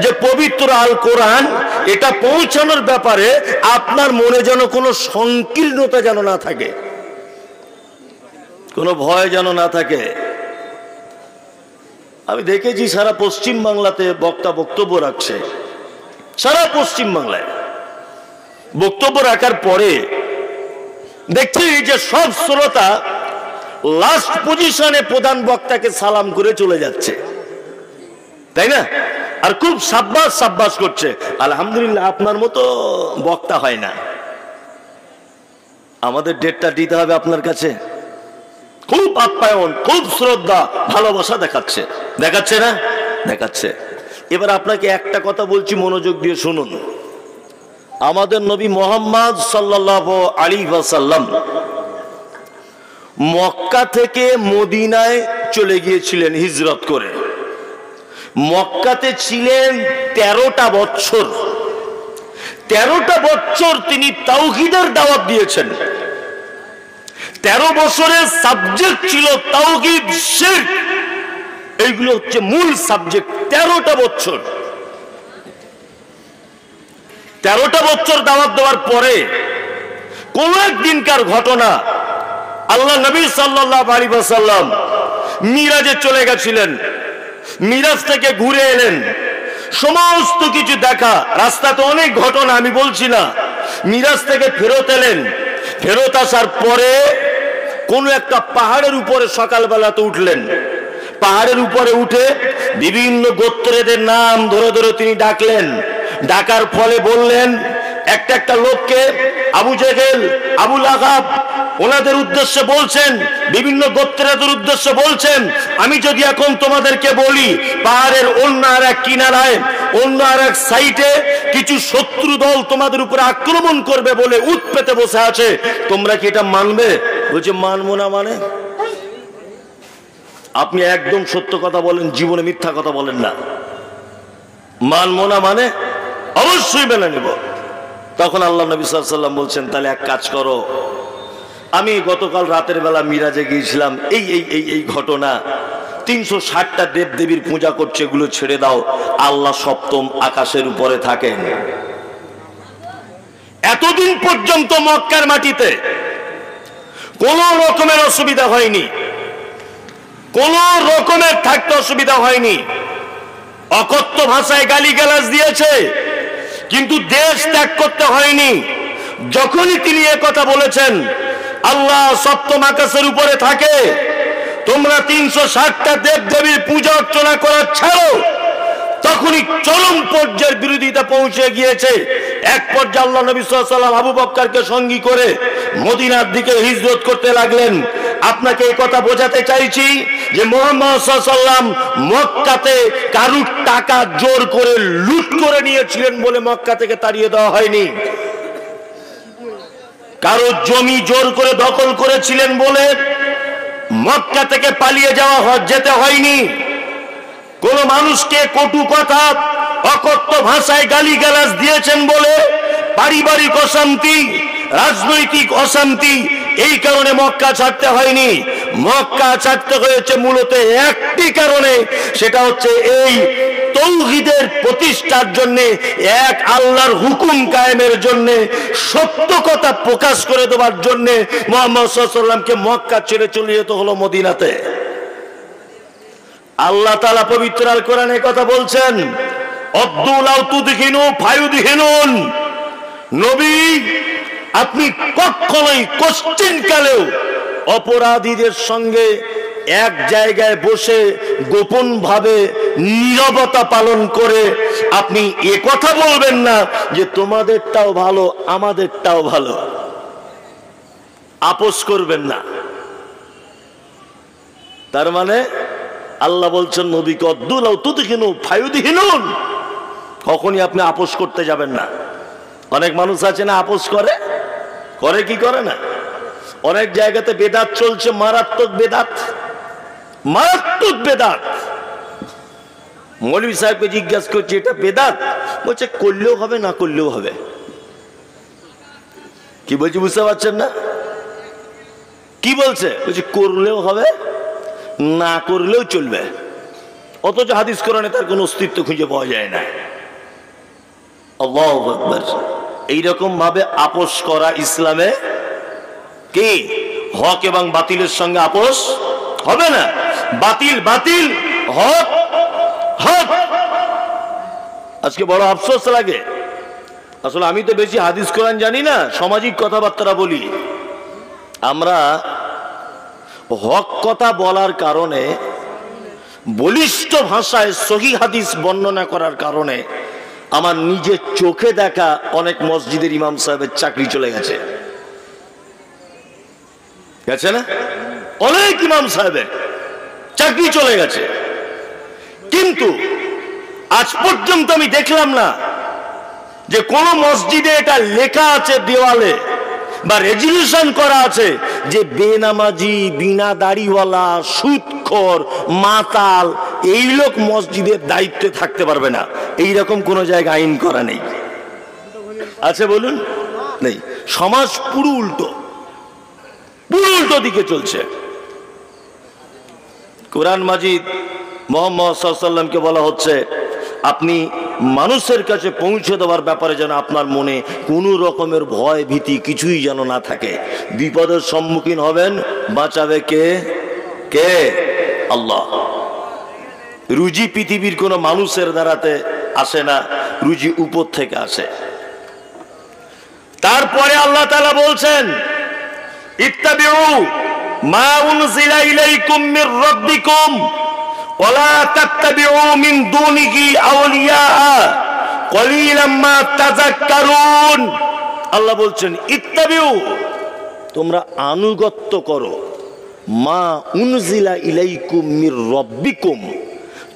যে পবিত্র আল কোরআন এটা পৌঁছানোর ব্যাপারে আপনার মনে যেন কোনো সংকীর্ণতা যেন না থাকে, কোনো ভয় যেন না থাকে। আমি দেখেছি সারা পশ্চিম বাংলাতে বক্তা বক্তব্য রাখছে, সারা পশ্চিম বাংলায় বক্তব্য রাখার পরে দেখছি যে সব শ্রোতা লাস্ট পজিশনে প্রধান বক্তাকে সালাম করে চলে যাচ্ছে, তাই না? আর খুব সাব্বাস সাব্বাস করছে, আলহামদুলিল্লাহ আপনার মতো বক্তা হয় না। আমাদের ডেটটা দিতে হবে আপনার কাছে। খুব আপ্যায়ন, খুব শ্রদ্ধা, ভালোবাসা দেখাচ্ছে, দেখাচ্ছে না? দেখাচ্ছে। এবার আপনাকে একটা কথা বলছি, মনোযোগ দিয়ে শুনুন। আমাদের নবী মুহাম্মদ সাল্লাল্লাহু আলাইহি ওয়াসাল্লাম মক্কা থেকে মদিনায় চলে গিয়েছিলেন হিজরত করে। মক্কাতে ছিলেন 13টা বছর। 13টা বছর তিনি তাওহীদের দাওয়াত দিয়েছেন। 13 বছরের সাবজেক্ট ছিল তাওহীদ, শিরক, এইগুলো হচ্ছে মূল সাবজেক্ট। 13টা বছর 13টা বছর দাওয়াত দেওয়ার পরে কোন একদিনকার ঘটনা, আল্লাহ নবী সাল্লাল্লাহু আলাইহি ওয়াসাল্লাম মিরাজে চলে গেছিলেন। মিরাজ থেকে ঘুরে এলেন, সমস্ত কিছু দেখা, রাস্তাতে অনেক ঘটনা আমি বলছি না। মিরাজ থেকে ফেরত এলেন, ফেরত আসার পরে কোন একটা পাহাড়ের উপরে সকালবেলাতে উঠলেন। পাহাড়ের উপরে উঠে বিভিন্ন গোত্রেদের নাম ধরে ধরে তিনি ডাকলেন। ডাকার ফলে বললেন, একটা একটা লোককে, আবু জেহেল, আবু লাহাব, ওনাদের উদ্দেশ্যে বলছেন, বিভিন্ন গোত্রের উদ্দেশ্যে বলছেন, আমি যদি এখন তোমাদেরকে বলি পাহাড়ের অন্য আর এক কিনারায়, অন্য আর এক সাইডে কিছু শত্রু দল তোমাদের উপরে আক্রমণ করবে বলে উৎ পেতে বসে আছে, তোমরা কি এটা মানবে? বলছে মানবো না মানে? আপনি একদম সত্য কথা বলেন, জীবনে মিথ্যা কথা বলেন না। মানবো না মানে অবশ্যই মেনে নিব। তখন আল্লাহ নবী সাল্লাল্লাহু আলাইহি ওয়াসাল্লাম বলছেন, তাহলে এক কাজ করো, আমি গতকাল রাতের বেলা মিরাজে গিয়েছিলাম, এই এই এই এই ঘটনা, 360টা দেব দেবীর পূজা করছে, এগুলো ছেড়ে দাও, আল্লাহ সপ্তম আকাশের উপরে থাকেন। এতদিন পর্যন্ত মক্কার মাটিতে কোন রকমের অসুবিধা হয়নি, কোন রকমের থাকতে অসুবিধা হয়নি। অকথ্য ভাষায় গালিগালাজ দিয়েছে, কিন্তু দেশ ত্যাগ করতে হয়নি। যখনই তিনি কথা বলেছেন আল্লাহ সপ্তম আকাশের উপরে থাকে, তোমরা 360টা দেব দেবীর পূজা অর্চনা করা ছাড়ো, তখনই চরম পর্যায়ের বিরোধিতা পৌঁছে গিয়েছে। এক পর্যায়ে আল্লাহ নবী সাল্লাল্লাহু আলাইহি ওয়াসাল্লাম আবু বকরকে সঙ্গী করে মদিনার দিকে হিজরত করতে লাগলেন। আপনাকে এই কথা বোঝাতে চাইছি যে মুহাম্মদ সাল্লাল্লাহু আলাইহি ওয়াসাল্লাম মক্কাতে কারুর টাকা জোর করে লুট করে নিয়েছিলেন বলে মক্কা থেকে তাড়িয়ে দেওয়া হয়নি। কারো জমি জোর করে দখল করেছিলেন বলে মক্কা থেকে পালিয়ে যেতে হয়নি। কোন মানুষকে কটু কথা, অকথ্য ভাষায় গালিগালাজ দিয়েছেন বলে পারিবারিক অশান্তি, রাজনৈতিক অশান্তি, এই কারণে মক্কা ছাড়তে হয়নি। মক্কা ছাড়তে হয়েছে মূলত একটি কারণে, সেটা হচ্ছে এই তাওহীদের প্রতিষ্ঠার জন্য, এক আল্লাহর হুকুম কায়েমের জন্য, সত্য কথা প্রকাশ করে দেওয়ার জন্য মুহাম্মদ সাল্লাল্লাহু আলাইহি ওয়াসাল্লামকে মক্কা ছেড়ে চলে যেতে হলো মদিনাতে। আল্লাহ তাআলা পবিত্র আল কোরআনে কথা বলছেন, অদ্দু লাউ তুদহিনু ফায়ুদহিনুন। নবী, আপনি কখনোই কোশ্চেন কালেও অপরাধীদের সঙ্গে এক জায়গায় বসে গোপন ভাবে নীরবতা পালন করে আপনি এ কথা বলবেন না যে তোমাদেরটাও ভালো আমাদেরটাও ভালো। আপোষ করবেন না। তার মানে আল্লাহ বলছেন নবীকে অদ্দু লাউ তুদহিনু ফায়ুদহিনুন, কখনই আপনি আপোষ করতে যাবেন না। অনেক মানুষ আছে না আপোষ করে, করে কি করে না। অনেক জায়গাতে বেদাত চলছে, মারাত্মক বেদাত, মারাত্মক বেদাত। মৌলভী সাহেবকে জিজ্ঞাসা করছি এটা বেদাত, বলছে করলেও হবে না করলেও হবে। কি বলছি বুঝতে পারছেন না? কি বলছে? বলছে করলেও হবে না করলেও চলবে। অথচ হাদিস কোরআনে তার কোনো অস্তিত্ব খুঁজে পাওয়া যায় না। আল্লাহু আকবার। এইরকম ভাবে আপোষ করা ইসলামে কি হক এবং বাতিলের সঙ্গে আপোষ হবে না। বাতিল বাতিল, হক হক। আজকে বড় আফসোস লাগে, আসলে আমি তো বেশি হাদিস কোরআন জানি না, সামাজিক কথাবার্তা বলি। আমরা হক কথা বলার কারণে, বলিষ্ঠ ভাষায় সহিহ হাদিস বর্ণনা করার কারণে আমার নিজের চোখে দেখা অনেক মসজিদের ইমাম সাহেবের চাকরি চলে গেছে, গেছে না? অনেক ইমাম সাহেবের চাকরি চলে গেছে। কিন্তু আজ পর্যন্ত আমি দেখলাম না যে কোন মসজিদে এটা লেখা আছে দেওয়ালে বা রেজুলেশন করা আছে যে বেনামাজি, বিনা দাড়িওয়ালা, সুদখোর, মাতাল এই লোক মসজিদের দায়িত্বে থাকতে পারবে না। এইরকম কোন জায়গায় আইন করা নেই। আছে বলুন? নেই। সমাজ পুরো উল্টো, পুরো উল্টো দিকে চলছে। কোরআন মাজিদ মুহাম্মদ সাল্লাল্লাহু আলাইহি ওয়াসাল্লামকে বলা হচ্ছে আপনি মানুষের কাছে পৌঁছে দেওয়ার ব্যাপারে যেন আপনার মনে কোনো রকমের ভয় ভীতি কিছুই যেন না থাকে। বিপদের সম্মুখীন হবেন, বাঁচাবে কে? কে? আল্লাহ। রুজি পৃথিবীর কোনো মানুষের দ্বারাতে আসে না, রুজি উপর থেকে আসে। তারপরে আল্লাহ তাআলা বলছেন ইত্তাবিউ মা উনজিলা ইলাইকুম মির রাব্বিকুম ওয়ালা তাত্তাবিউ মিন দুনিহি আউলিয়া কলিলাম মা তাযাক্কারুন। আল্লাহ বলছেন ইত্তাবিউ, তোমরা আনুগত্য করো, মা উনজিলা ইলাইকুম মির রাব্বিকুম,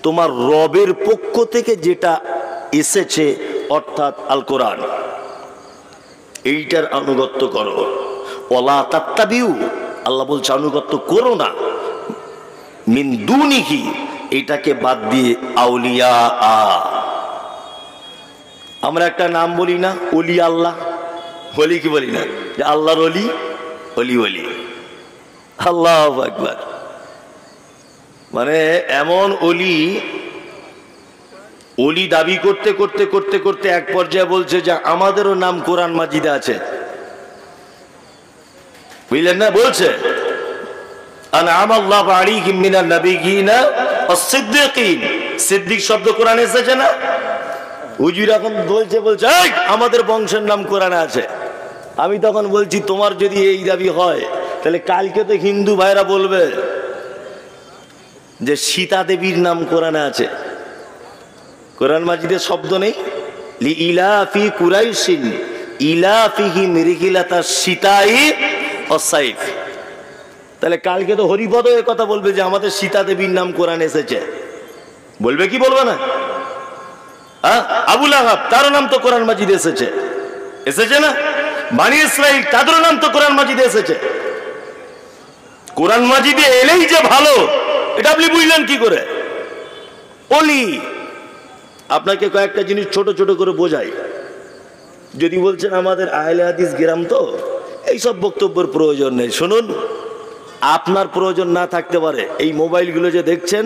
তোমার রবের পক্ষ থেকে যেটা এসেছে অর্থাৎ আল কোরআন, এইটার আনুগত্য করো। ওয়ালা তাত্তাবিউ, আল্লাহ বলছে আনুগত্য করো না, মিন দুনিহি, এটাকে বাদ দিয়ে আউলিয়া। আমরা একটা নাম বলি না ওলি আল্লাহ, বলি কি বলি না যে আল্লাহর ওলি, ওলি ওলি, আল্লাহু আকবার। মানে এমন ওলি, ওলি দাবি করতে করতে করতে করতে এক পর্যায়ে বলছে যে আমাদেরও নাম কোরআন মাজিদে আছে, বুঝলেন না? বলছে আনআমাল্লাহু আলাইহিম মিনান নাবিয়িনা ওয়াস-সিদ্দিকিন, সিদ্দিক শব্দ কোরআনে এসেছে না? হুজুর এখন বলছে এই আমাদের বংশের নাম কোরআনে আছে। আমি তখন বলছি তোমার যদি এই দাবি হয় তাহলে কালকে তো হিন্দু ভাইরা বলবে যে সীতা দেবীর নাম কোরআনে আছে। কোরআন মাজিদের শব্দ নেই, লি ইলাফি কুরাইশিন ইলাফিহিম রিহিলাতাস সীতাই ওয়াস-সাইফ। তাহলে কালকে তো হরিপদ এ কথা বলবে যে আমাদের সীতা দেবীর নাম কোরআনে এসেছে, বলবে কি বলবে না? আবু লাহাব তার নাম তো কোরআন মাজিদে এসেছে, এসেছে না? বনি ইসরাইল তাদের নাম তো কোরআন মাজিদে এসেছে। কোরআন মাজিদে এলেই যে ভালো, এটা আপনি বুঝলেন কি করে? ওলি, আপনাকে কয়েকটা জিনিস ছোট ছোট করে বোঝাই। যদি বলছেন আমাদের আহলে হাদিস গ্রাম, তো এইসব বক্তব্যের প্রয়োজন নেই। শুনুন, আপনার প্রয়োজন না থাকতে পারে। এই মোবাইলগুলো যে দেখছেন,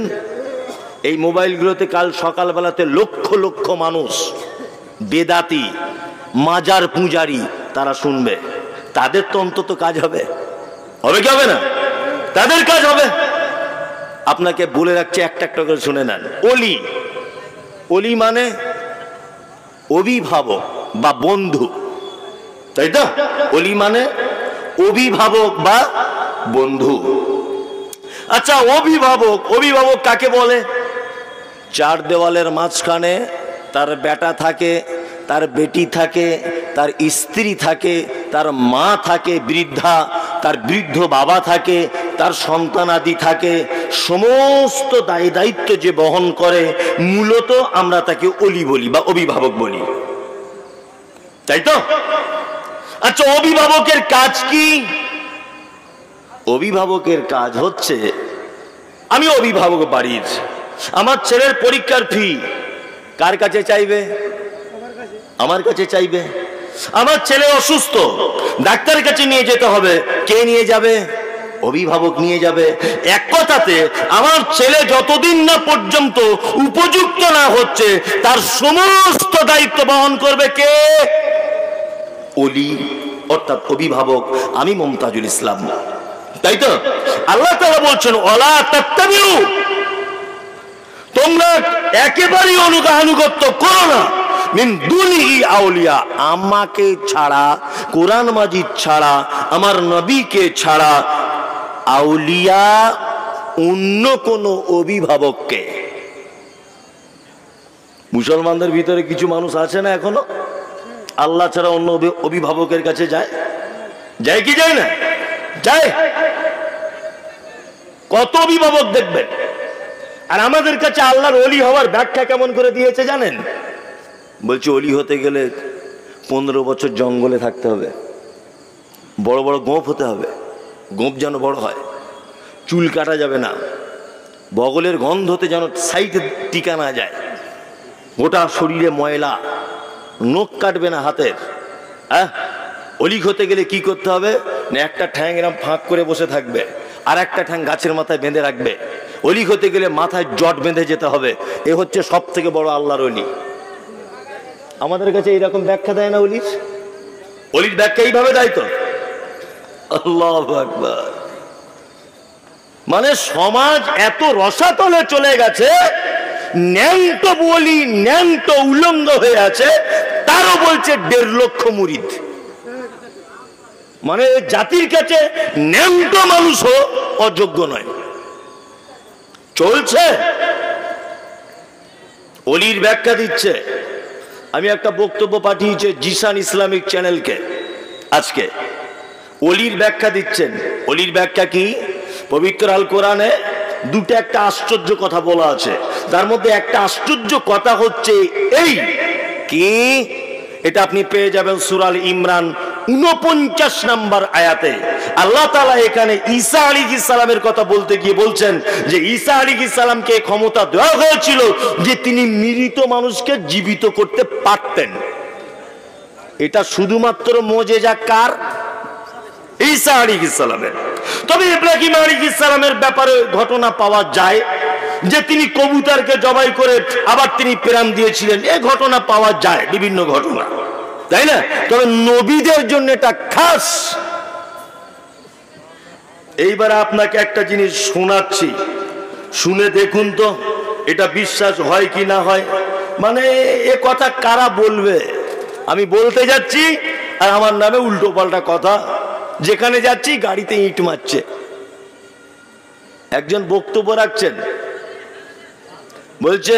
এই মোবাইলগুলোতে কাল সকালবেলাতে লক্ষ লক্ষ মানুষ বেদাতি মাজার পূজারি তারা শুনবে, তাদের তো অন্তত কাজ হবে, হবে কি হবে না? তাদের কাজ হবে। আপনাকে বলে রাখছি, একটা একটা করে শুনে নেন। ওলি, ওলি মানে অভিভাবক বা বন্ধু, তাই তো? ওলি মানে অভিভাবক বা বন্ধু। আচ্ছা, অভিভাবক, অভিভাবক কাকে বলে? চার দেওয়ালের মাঝখানে তার বেটা থাকে, তার বেটি থাকে, তার স্ত্রী থাকে, তার মা থাকে বৃদ্ধা, তার বৃদ্ধ বাবা থাকে, তার সন্তানাদি থাকে, সমস্ত দায় দায়িত্ব যে বহন করে, মূলত আমরা তাকে ওলি বলি বা অভিভাবক বলি, তাই তো? আচ্ছা, অভিভাবকের কাজ কি? অভিভাবকের কাজ হচ্ছে, আমি অভিভাবক বাড়ির, আমার ছেলের পরীক্ষার ফি কার কাছে চাইবে? আমার কাছে চাইবে। আমার ছেলে অসুস্থ, ডাক্তারের কাছে নিয়ে যেতে হবে, কে নিয়ে যাবে? অভিভাবক নিয়ে যাবে। এক কথাতে আমার ছেলে যতদিন না পর্যন্ত উপযুক্ত না হচ্ছে, তার সমস্ত দায়িত্ব বহন করবে কে? ওলি, অর্থাৎ অভিভাবক। আমি মুমতাজুল ইসলাম, তাই তো? আল্লাহ তাআলা বলছেন ওয়ালা তাত্তাবিউ, তোমরা একেবারেই আনুগত্য করো না, মিন দুনিহি আউলিয়া, আমাকে ছাড়া, কোরআন মাজিদ ছাড়া, আমার নবীকে ছাড়া আউলিয়া অন্য কোন অভিভাবককে। মুসলমানদের ভিতরে কিছু মানুষ আছে না এখনো আল্লাহ ছাড়া অন্য অভিভাবকের কাছে যায়? যায় কি যায় না? যায়। কত অভিভাবক দেখবেন। আর আমাদের কাছে আল্লাহর ওলি হওয়ার ব্যাখ্যা কেমন করে দিয়েছে জানেন? বলছে ওলি হতে গেলে 15 বছর জঙ্গলে থাকতে হবে, বড় বড় গোঁফ হতে হবে, গোঁফ যেন বড় হয়, চুল কাটা যাবে না, বগলের গন্ধতে যেন সাইডে টিকা না যায়, গোটা শরীরে ময়লা, নখ কাটবে না হাতের। অলি হতে গেলে কি করতে হবে না, একটা ঠ্যাং এরম ফাঁক করে বসে থাকবে, আর একটা ঠ্যাং গাছের মাথায় বেঁধে রাখবে। অলি হতে গেলে মাথায় জট বেঁধে যেতে হবে। এ হচ্ছে সব থেকে বড় আল্লাহর অলি। আমাদের কাছে এইরকম ব্যাখ্যা দেয় না অলির? অলির ব্যাখ্যা এইভাবে দেয় তো। আল্লাহু আকবার। মানে সমাজ এত রসাতলে চলে গেছে, ন্যাংটো বলি ন্যাংটো উলঙ্গ হয়ে আছে, তারও বলছে 1.5 লক্ষ মুরিদ। মানে জাতির কাছে ন্যাংটো মানুষও অযোগ্য নয়। চলছে, অলির ব্যাখ্যা দিচ্ছে। আমি একটা বক্তব্য পাঠিয়েছি জিসান ইসলামিক চ্যানেলকে আজকে, অলির ব্যাখ্যা দিচ্ছেন। অলির ব্যাখ্যা কি? পবিত্র আল কোরআনে দুটো একটা আশ্চর্য কথা বলা আছে, তার মধ্যে একটা আশ্চর্য কথা হচ্ছে এই কি, এটা আপনি পেয়ে যাবেন সূরা আল ইমরান 49 নম্বর আয়াতে। আল্লাহ তাআলা এখানে ঈসা আলাইহিস সালামের কথা বলতে গিয়ে বলছেন যে ঈসা আলাইহিস সালামকে ক্ষমতা দেওয়া হয়েছিল যে তিনি মৃত মানুষকে জীবিত করতে পারতেন। এটা শুধুমাত্র মুজিজা কার? ঈসা আলাইহিস সালামের। তবে ইব্রাহিম আলাইহিস সালামের ব্যাপারে ঘটনা পাওয়া যায় যে তিনি কবুতরকে জবাই করে আবার তিনি প্রাণ দিয়েছিলেন, এই ঘটনা পাওয়া যায়, বিভিন্ন ঘটনা, তাই না? তবে নবীদের জন্য এটা খাস। এইবার আপনাকে একটা জিনিস শোনাচ্ছি, শুনে দেখুন তো এটা বিশ্বাস হয় কি না হয়। মানে এ কথা কারা বলবে? আমি বলতে যাচ্ছি আর আমার নামে উল্টো পাল্টা কথা, যেখানে যাচ্ছি গাড়িতে ইট মারছে। একজন বক্তব্য রাখছেন, বলছে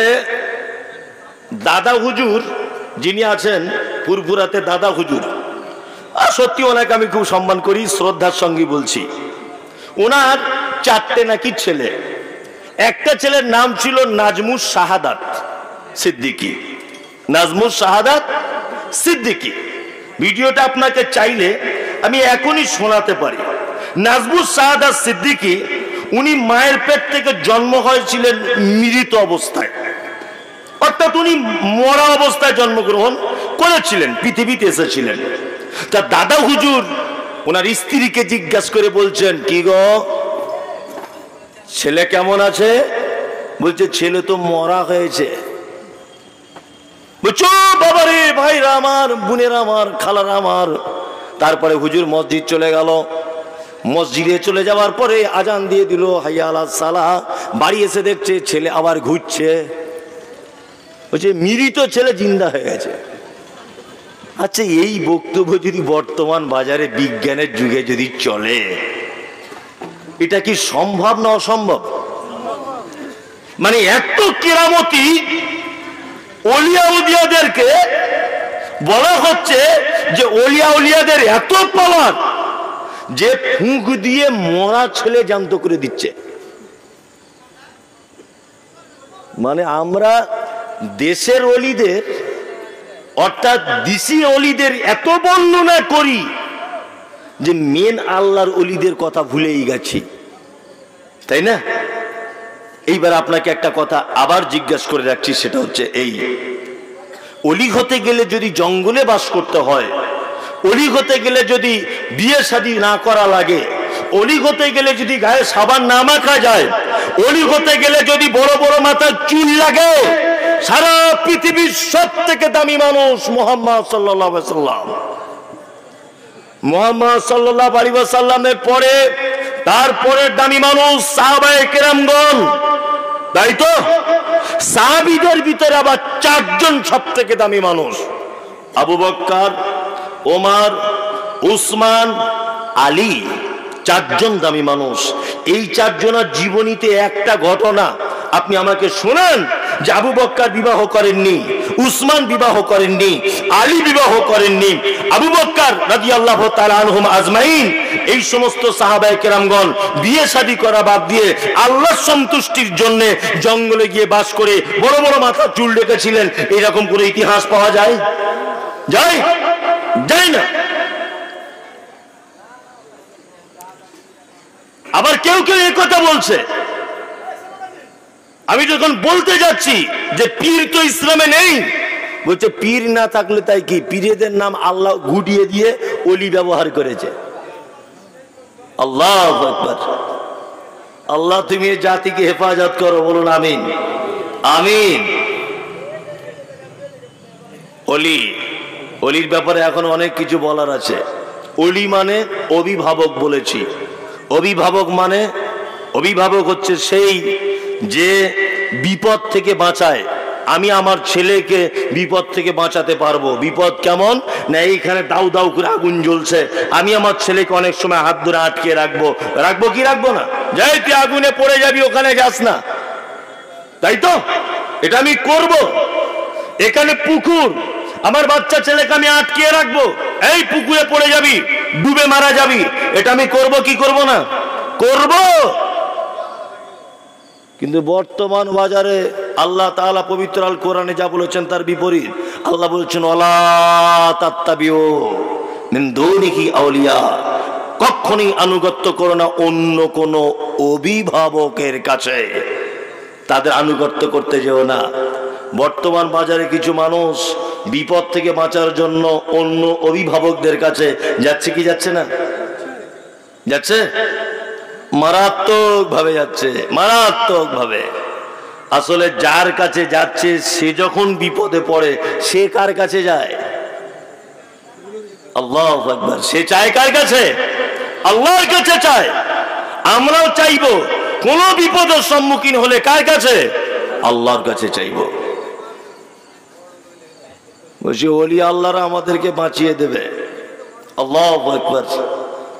দাদা হুজুর যিনি আছেন ফুরফুরাতে, দাদা হুজুর, আর সত্যি ওনাকে আমি খুব সম্মান করি, শ্রদ্ধার সঙ্গে বলছি। ওনার 4টে নাকি ছেলে, একটা ছেলের নাম ছিল নাজমুস শাহাদাত সিদ্দিকী, নাজমুস শাহাদাত সিদ্দিকী। ভিডিওটা আপনাকে চাইলে আমি এখনই শোনাতে পারি। নাজমুস শাহাদাত সিদ্দিকী উনি মায়ের পেট থেকে জন্ম হয়েছিলেন মৃত অবস্থায়, অর্থাৎ উনি মরা অবস্থায় জন্মগ্রহণ করেছিলেন, পৃথিবীতে এসেছিলেন। তা দাদা হুজুর ওনার স্ত্রীকে জিজ্ঞাসা করে বলছেন, কি গো ছেলে কেমন আছে? বলছে ছেলে তো মরা হয়েছে। বলছো বাবারে, ভাইরা আমার, বোনেরা আমার, খালারা আমার। তারপরে হুজুর মসজিদ চলে গেল। মসজিদে চলে যাওয়ার পরে আজান দিয়ে দিল, হাইয়া আলাস সালাহ। বাড়ি এসে দেখছে ছেলে আবার ঘুরছে। বলছে মৃত ছেলে জিন্দা হয়ে গেছে। আচ্ছা, এই বক্তব্য যদি বর্তমান বাজারে বিজ্ঞানের যুগে যদি চলে, এটা কি সম্ভব না অসম্ভব? মানে এত কেরামতি ওলিয়া উলিয়াদেরকে বলা হচ্ছে যে ওলিয়া উলিয়াদের এত পাওয়ার যে ফুঁক দিয়ে মরা ছেলে জ্যান্ত করে দিচ্ছে। মানে আমরা দেশের অলিদের অর্থাৎ দিশি অলিদের এত বর্ণনা করি যে মেন আল্লাহর অলিদের কথা ভুলেই গেছি, তাই না? এইবার আপনাকে একটা কথা আবার জিজ্ঞাসা করে রাখছি, সেটা হচ্ছে এই, অলি হতে গেলে যদি জঙ্গলে বাস করতে হয়, অলি হতে গেলে যদি বিয়ে শাদী না করা লাগে, অলি হতে গেলে যদি গায়ে সাবান না মাখা যায়, অলি হতে গেলে যদি বড় বড় মাথার চুল লাগে, সারা পৃথিবীর সব থেকে দামি মানুষ মুহাম্মদ সাল্লাল্লাহু আলাইহি ওয়াসাল্লাম, মুহাম্মদ সাল্লাল্লাহু আলাইহি ওয়াসাল্লামের পরে তারপরে দামি মানুষ সাহাবায়ে কেরামগণ, তাই তো? সাহাবীদের ভিতরে আবার 4 জন সব থেকে দামি মানুষ, আবু বকর, ওমর, উসমান, আলী, 4 জন দামি মানুষ। এই 4 জনের জীবনীতে একটা ঘটনা আপনি আমাকে শোনান যে আবু বকর বিবাহ করেননি, উসমান বিবাহ করেননি, আলী বিবাহ করেননি, আবু বকর রাদিয়াল্লাহু তাআলা আনহুম আজমাইন, এই সমস্ত সাহাবায়ে কেরামগণ বিয়ে শাদী করা বাদ দিয়ে আল্লাহর সন্তুষ্টির জন্য জঙ্গলে গিয়ে বাস করে বড় বড় মাথা চুল রেখেছিলেন। এরকম করে ইতিহাস পাওয়া যায়? যায়? যায় না। আবার কেউ কেউ এই কথা বলছে, আমি যখন বলতে যাচ্ছি যে পীর তো ইসলামে নেই, বলছে পীর না থাকলে তাই কি, পীরেদের নাম আল্লাহ ঘুরিয়ে দিয়ে অলি ব্যবহার করেছে। আল্লাহু আকবার। আল্লাহ তুমি এই জাতিকে হেফাজত করো, বলুন আমিন। আমিন। অলি, অলির ব্যাপারে এখন অনেক কিছু বলার আছে। অলি মানে অভিভাবক বলেছি। অভিভাবক মানে, অভিভাবক হচ্ছে সেই যে বিপদ থেকে বাঁচায়, আমি আমার ছেলেকে বিপদ থেকে বাঁচাতে পারবো। বিপদ কেমন না, এইখানে দাউ দাউ করে আগুন জ্বলছে, আমি আমার ছেলেকে অনেক সময় হাত ধরে আটকে রাখবো। রাখবো কি রাখবো না? যাই তুই আগুনে পড়ে যাবি, ওখানে যাস না, তাই তো? এটা আমি করব। এখানে পুকুর, আমার বাচ্চা ছেলেকে আমি আটকে রাখবো, এই পুকুরে পড়ে যাবি, ডুবে মারা যাবি, এটা আমি করব কি করব না? করব। কিন্তু বর্তমান বাজারে আল্লাহ তাআলা পবিত্র আল কোরআনে যা বলেছেন তার বিপরীত। আল্লাহ বলছেন ওয়ালা তাত্তাবিউ মিন দুনিহি আউলিয়া, কখনোই আনুগত্য করো না অন্য কোন অভিভাবকের কাছে, তাদের আনুগত্য করতে যেও না। বর্তমান বাজারে কিছু মানুষ বিপদ থেকে বাঁচার জন্য অন্য অভিভাবকদের কাছে যাচ্ছে কি যাচ্ছে না? যাচ্ছে, মারাত্মক ভাবে যাচ্ছে, মারাত্মক ভাবে। আসলে যার কাছে যাচ্ছে সে যখন বিপদে পড়ে সে কার কাছে যায়? আল্লাহু আকবার। সে চায় কার কাছে? আল্লাহর কাছে চায়। আমরাও চাইবো কোন বিপদের সম্মুখীন হলে কার কাছে? আল্লাহর কাছে চাইবো। বলছি ওলি আল্লাহরা আমাদেরকে বাঁচিয়ে দেবে। আল্লাহু আকবার।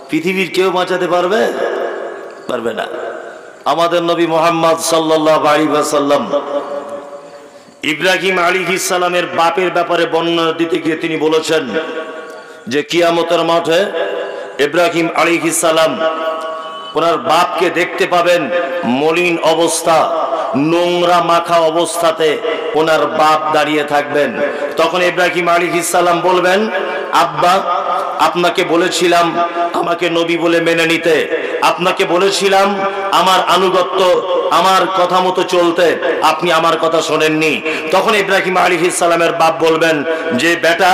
পৃথিবীর কেউ বাঁচাতে পারবে? পারবে না। আমাদের নবী মুহাম্মদ সাল্লাল্লাহু আলাইহি ওয়াসাল্লাম ইব্রাহিম আলাইহিস সালামের বাপের ব্যাপারে বর্ণনা দিতে গিয়ে তিনি বলেছেন যে কিয়ামতের মাঠে ইব্রাহিম আলাইহিস সালাম ওনার বাপকে দেখতে পাবেন মলিন অবস্থা, নোংরা মাখা অবস্থাতে ওনার বাপ দাঁড়িয়ে থাকবেন। তখন ইব্রাহিম আলাইহিস সালাম বলবেন, আব্বা আপনাকে বলেছিলাম আমাকে নবী বলে মেনে নিতে, আপনাকে বলেছিলাম আমার আনুগত্য, আমার কথা মতো চলতে, আপনি আমার কথা শোনেননি। তখন ইব্রাহিম আলাইহিস সালামের বাপ বলবেন যে বেটা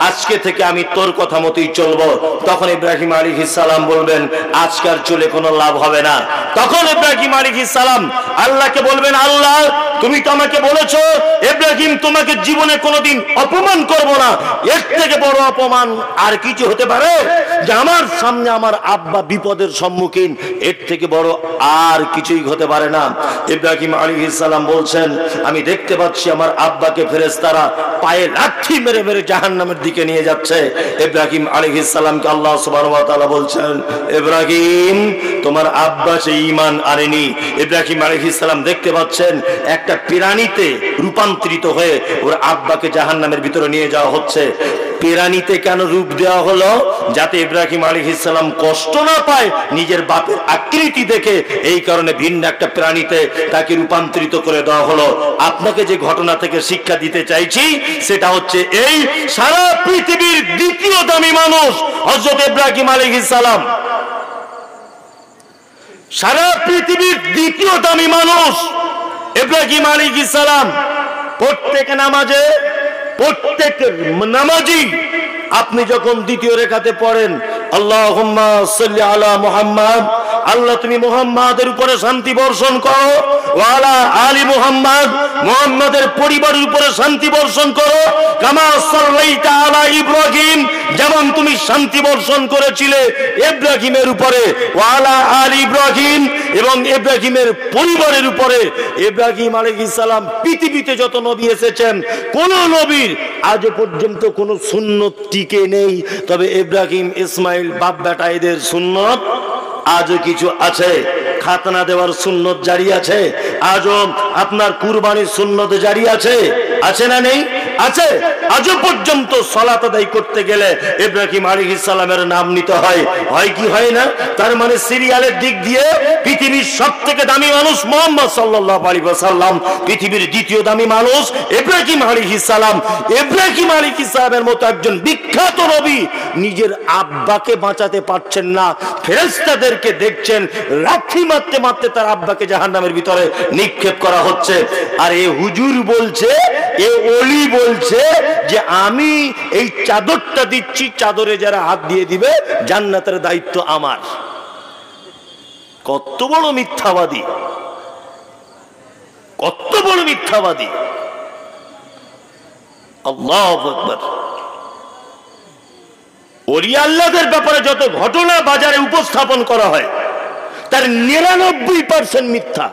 আজকে থেকে আমি তোর কথা মতোই চলবো। তখন ইব্রাহিম আলাইহিস সালাম বলবেন আজকাল চলে কোনো লাভ হবে না। তখন ইব্রাহিম আলাইহিস সালাম আল্লাহকে বলবেন, আল্লাহ তুমি তো আমাকে বলেছো ইব্রাহিম তোমাকে জীবনে কোনোদিন অপমান করব না, এর থেকে বড় অপমান আর কিছু হতে পারে? যে আমার সামনে আমার আব্বা বিপদের সম্মুখীন, এর থেকে বড় আর কিছুই হতে পারে না। ইব্রাহিম আলাইহিস সালাম বলছেন আমি দেখতে পাচ্ছি আমার আব্বাকে ফেরেশতারা পায়ে লাঠি মেরে মেরে জাহান্নামের দিকে নিয়ে যাচ্ছে। ইব্রাহিম আলাইহিস সালামকে আল্লাহ সুবহানাহু ওয়া তাআলা বলছেন ইব্রাহিম তোমার আব্বা সে ঈমান আনেনি। ইব্রাহিম আলাইহিস সালাম দেখতে পাচ্ছেন একটা প্রাণীতে রূপান্তরিত হয়ে ওর আব্বাকে জাহান্নামের ভিতরে নিয়ে যাওয়া হচ্ছে। প্রাণীতে কেন রূপ দেওয়া হলো? যাতে ইব্রাহিম আলাইহিস সালাম কষ্ট না পায় নিজের বাপের আকৃতি দেখে, এই কারণে ভিন্ন একটা প্রাণীতে তাকে রূপান্তরিত করে দেওয়া হলো। আপনাকে যে ঘটনা থেকে শিক্ষা দিতে চাইছি সেটা হচ্ছে এই, সারা পৃথিবীর দ্বিতীয় দামি মানুষ হযরত ইব্রাহিম আলাইহিস সালাম, সারা পৃথিবীর দ্বিতীয় দামি মানুষ ইব্রাহিম আলাইহিস সালাম। প্রত্যেক নামাজে, প্রত্যেক নামাজি আপনি যখন দ্বিতীয় রেখাতে পড়েন আল্লাহুম্মা সাল্লি আলা মুহাম্মাদ, আল্লাহ তুমি মুহাম্মাদের উপরে শান্তি বর্ষণ করো, ওয়া আলা আলি মুহাম্মাদ, মুহাম্মাদের পরিবারের উপরে শান্তি বর্ষণ করো, কামা সাল্লাইতা আলা ইব্রাহিম, যেমন তুমি শান্তি বর্ষণ করেছিলে ইব্রাহিমের উপরে, ওয়া আলা আলি ইব্রাহিম, এবং ইব্রাহিমের পরিবারের উপরে। ইব্রাহিম আলাইহিস সালাম পৃথিবীতে যত নবী এসেছেন কোন নবীর আজ পর্যন্ত কোন সুন্নত টিকে নেই, তবে ইব্রাহিম ইসমাইল বাপ বেটা এদের সুন্নত আজও কিছু আছে। খাতনা দেওয়ার সুন্নত জারি আছে, আজও আপনার কুরবানির সুন্নত জারি আছে, আছে না নেই? আছে। আজও পর্যন্ত সালাত আদায় করতে গেলে ইব্রাহিম আলাইহিস সালামের নাম নিতে হয়, হয় কি হয় না? তার মানে সিরিয়ালের দিক দিয়ে পৃথিবীর সবথেকে দামি মানুষ মুহাম্মদ সাল্লাল্লাহু আলাইহি ওয়াসাল্লাম, পৃথিবীর দ্বিতীয় দামি মানুষ ইব্রাহিম আলাইহিস সালাম। ইব্রাহিম আলাইহিস সালামের মতো একজন বিখ্যাত নবী নিজের আব্বাকে বাঁচাতে পারছেন না, ফেরেশতাদেরকে দেখছেন লাঠি মারতে মারতে তার আব্বাকে জাহান্নামের ভিতরে নিক্ষেপ করা হচ্ছে। আর এ হুজুর বলছে, এ ওলি বলছে যে আমি এই চাদরটা দিচ্ছি, চাদরে যারা হাত দিয়ে দিবে জান্নাতের দায়িত্ব আমার। কত বড় মিথ্যাবাদী, কত বড় মিথ্যাবাদী! আল্লাহু আকবার। ওলি আল্লাহদের ব্যাপারে যত ঘটনা বাজারে উপস্থাপন করা হয় তার 99% মিথ্যা,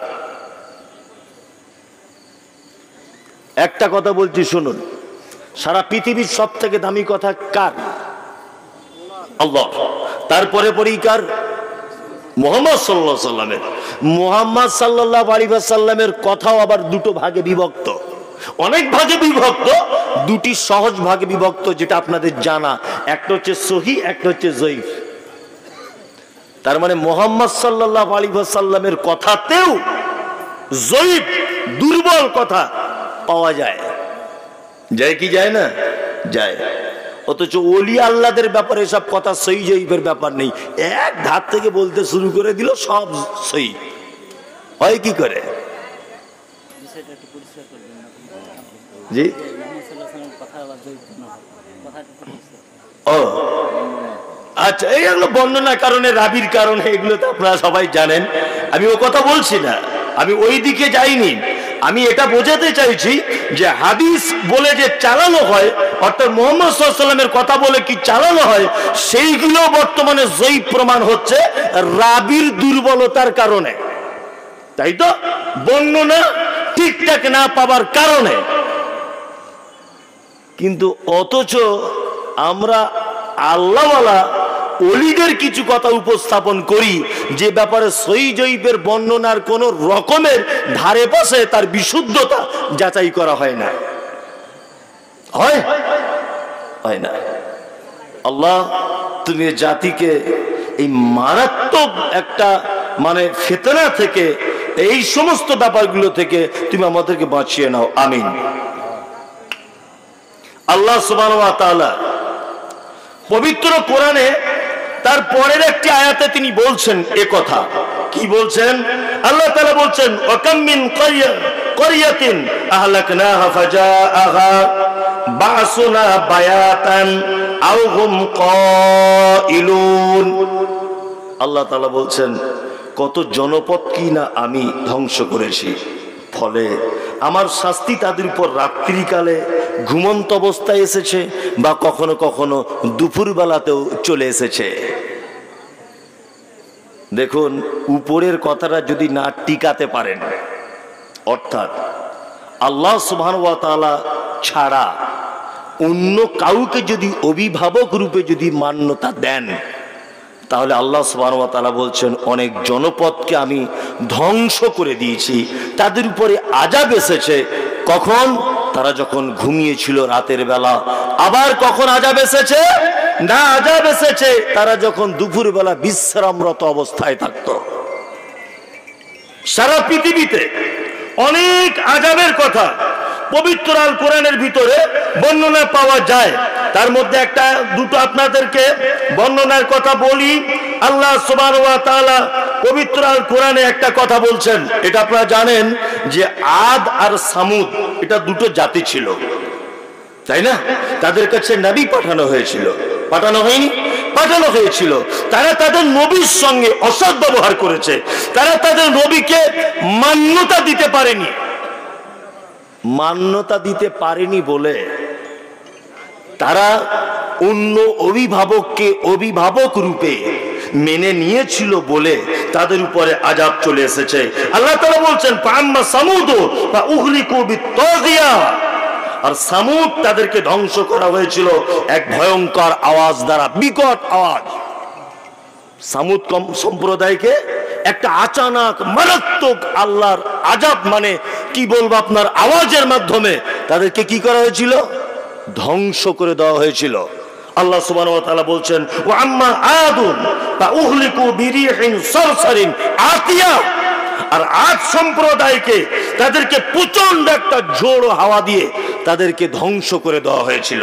একটা কথা বলছি শুনুন, সারা পৃথিবীর সব থেকে দামি কথা কার? আল্লাহ। তারপরে পরেই কার? মুহাম্মদ সাল্লাল্লাহু আলাইহি ওয়াসাল্লামের। মুহাম্মদ সাল্লাল্লাহু আলাইহি ওয়াসাল্লামের কথাও আবার দুটো ভাগে বিভক্ত, অনেক ভাগে বিভক্ত, দুটি সহজ ভাগে বিভক্ত যেটা আপনাদের জানা। একটা হচ্ছে সহিহ, একটা হচ্ছে জয়ীফ। তার মানে মুহাম্মদ সাল্লাল্লাহু আলাইহি ওয়াসাল্লামের কথাতেও জয়ীফ, দুর্বল কথা পাওয়া যায়। যায় কি যায় না? যায়। অথচ ওলি আল্লাহদের ব্যাপারে সব কথা সহিহ জয়ীফের ব্যাপার নেই, এক ধার থেকে বলতে শুরু করে দিল সব সহিহ। হয় কি করে? জি, ও আচ্ছা, এইগুলো বর্ণনা কারণে, রাবির কারণে, এগুলো তো আপনারা সবাই জানেন। আমি ও কথা বলছি না, আমি ওই দিকে যাইনি। আমি এটা বোঝাতে চাইছি যে হাদিস বলে যে চালানো হয়, অর্থাৎ মুহাম্মদ সাল্লাল্লাহু আলাইহি ওয়াসাল্লামের কথা বলে কি চালানো হয়, সেইগুলো বর্তমানে জয়ীফ প্রমাণ হচ্ছে রাবির দুর্বলতার কারণে। তাই তো, বর্ণনা ঠিকঠাক না পাবার কারণে। কিন্তু অথচ আমরা আল্লাহওয়ালা ওলিদের কিছু কথা উপস্থাপন করি যে ব্যাপারে সহিহ জয়ীফের বর্ণনার কোন রকমের ধারে পাশে তার বিশুদ্ধতা যাচাই করা হয় না। হয় না। আল্লাহ, তুমি জাতিকে এই মারাত্মক একটা মানে ফিতনা থেকে, এই সমস্ত ব্যাপারগুলো থেকে তুমি আমাদেরকে বাঁচিয়ে নাও, আমিন। আল্লাহ সুবহানাহু ওয়া তাআলা পবিত্র কোরআনে তার পরের একটি আয়াতে তিনি বলছেন এ কথা। কি বলছেন? আল্লাহ তাআলা বলছেন, ওয়াকাম মিন ক্বরিয়াতিন আহলাকনাহা ফাজাআহা বাসুনা বায়াতান আও হুম কাইলুন। আল্লাহ তাআলা বলছেন, কত জনপদ কি না আমি ধ্বংস করেছি, ফলে আমার শাস্তি তাদের উপর রাত্রিকালে ঘুমন্ত অবস্থায় এসেছে, বা কখনো কখনো দুপুর বেলাতেও চলে এসেছে। দেখুন, উপরের কথাটা যদি না টিকাতে পারেন, অর্থাৎ আল্লাহ সুবহানাহু ওয়া তাআলা ছাড়া অন্য কাউকে যদি অভিভাবক রূপে যদি মান্যতা দেন, তাহলে আল্লাহ সুবহানাহু ওয়া তাআলা বলছেন অনেক জনপদকে আমি ধ্বংস করে দিয়েছি, তাদের উপরে আযাব এসেছে। কখন? তারা যখন ঘুমিয়েছিল রাতের বেলা। আবার কখন আযাব এসেছে? না, আযাব এসেছে তারা যখন দুপুর বেলা বিশ্রামরত অবস্থায় থাকত। সারা পৃথিবীতে অনেক আযাবের কথা পবিত্র আল কোরআনের ভিতরে বর্ণনা পাওয়া যায়। তার মধ্যে একটা দুটো আপনাদেরকে বর্ণনার কথা বলি। আল্লাহ সুবহানাহু ওয়া তাআলা পবিত্র আল কোরআনে একটা কথা বলছেন, এটা আপনারা জানেন যে আদ আর সামুদ এটা দুটো জাতি ছিল, তাই না? তাদের কাছে নবী পাঠানো হয়েছিল, পাঠানো হয়নি? পাঠানো হয়েছিল। তারা তাদের নবীর সঙ্গে অসৎ ব্যবহার করেছে, তারা তাদের নবীকে মান্যতা দিতে পারেনি। মান্যতা দিতে পারেনি বলে তারা অন্য অভিভাবককে অভিভাবক রূপে মেনে নিয়েছিল বলে তাদের উপরে আযাব চলে এসেছে। আল্লাহ তাআলা বলছেন, ফাআম্মা সামুদ ফাউহলিকু বিত্তাগিয়া। আর সামুদ তাদেরকে ধ্বংস করা হয়েছিল এক ভয়ঙ্কর আওয়াজ দ্বারা, বিকট আওয়াজ। সামুদ সম্প্রদায়কে একটা আচানক মারাত্মক আল্লাহর আযাব, মানে কি বলবো আপনার, আওয়াজের মাধ্যমে তাদেরকে কি করা হয়েছিল? ধ্বংস করে দেওয়া হয়েছিল। আল্লাহ সুবহানাহু ওয়া তাআলা বলছেন, ওয়া আম্মা আদুন ফাউহলিকু বিরিহিন সারসারিন আতিয়া। আর আদ সম্প্রদায়কে তাদেরকে প্রচন্ড একটা ঝোড়ো হাওয়া দিয়ে তাদেরকে ধ্বংস করে দেওয়া হয়েছিল।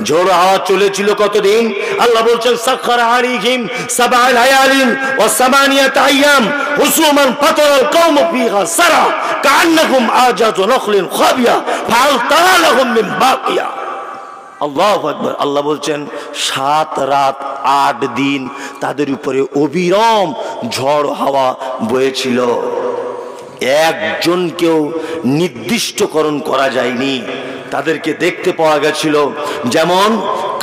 ঝোড়ো হাওয়া চলেছিল কতদিন? আল্লাহ বলছেন, সাখখারা আলাইহিম সাবআ লায়ালিন ওয়া সামানিয়াতা আইয়াম হুসুমান ফাতারাল কওম ফিহা সারা কাআন্নাহুম আজাজু নখলিন খাবিয়া ফাআল তারা লাহুম মিন বাকিয়া। আল্লাহু আকবার। আল্লাহ বলছেন 7 রাত 8 দিন তাদের উপরে অবিরাম ঝড় হাওয়া বয়েছিল, একজনকেও নির্দিষ্টকরণ করা যায়নি। তাদেরকে দেখতে পাওয়া গেছিল যেমন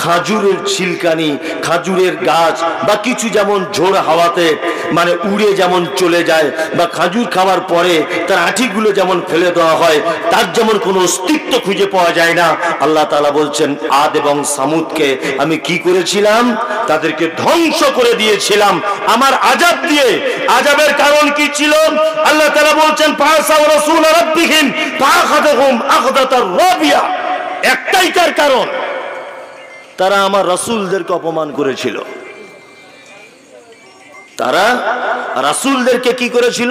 খাজুরের ছিলকানি, খাজুরের গাছ বা কিছু যেমন ঝোড় হাওয়াতে মানে উড়ে যেমন চলে যায়, বা খাজুর খাওয়ার পরে তার আঁঠিগুলো যেমন ফেলে দেওয়া হয়, তার যেমন কোনো অস্তিত্ব খুঁজে পাওয়া যায় না। আল্লাহ তাআলা বলছেন আদ এবং সামুদকে আমি কি করেছিলাম? তাদেরকে ধ্বংস করে দিয়েছিলাম আমার আযাব দিয়ে। আযাবের কারণ কি ছিল? আল্লাহ তাআলা বলছেন ফাসাউ রাসূল রাব্বিহিম ফাআখাযাহুম আখযাতার রাবিয়া। একটাই তার কারণ, তারা আমার রাসূলদেরকে অপমান করেছিল। তারা রাসূলদেরকে কি করেছিল?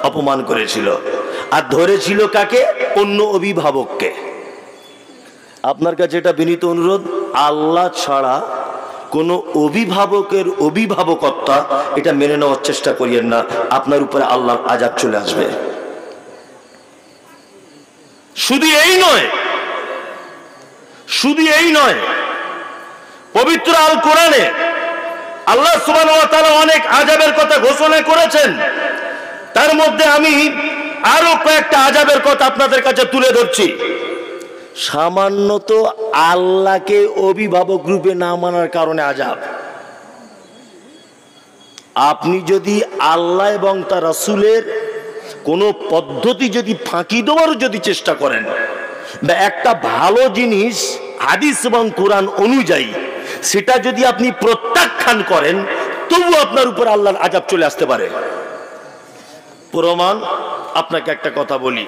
অপমান করেছিল। আর ধরেছিল কাকে? অন্য অভিভাবককে। আপনার কাছে এটা বিনীত অনুরোধ, আল্লাহ ছাড়া কোনো অভিভাবকের অভিভাবকত্ব এটা মেনে নেওয়ার চেষ্টা করিয়েন না, আপনার উপরে আল্লাহর আযাব চলে আসবে। শুধু এই নয়, শুধু এই নয়, পবিত্র আল কোরআনে আল্লাহ সুবহানাহু ওয়া তাআলা অনেক আযাবের কথা ঘোষণা করেছেন। তার মধ্যে আমি আরো কয়েকটা আযাবের কথা আপনাদের কাছে তুলে ধরছি। সামান্যত আল্লাহকে অভিভাবক রূপে না মানার কারণে আযাব। আপনি যদি আল্লাহ এবং তার রাসূলের কোনো পদ্ধতি যদি ফাঁকি দেওয়ার যদি চেষ্টা করেন, বা একটা ভালো জিনিস হাদিস এবং কোরআন অনুযায়ী সেটা যদি আপনি প্রত্যাখ্যান করেন, তবু আপনার উপর আল্লাহর আযাব চলে আসতে পারে। প্রমাণ আপনাকে একটা কথা বলি,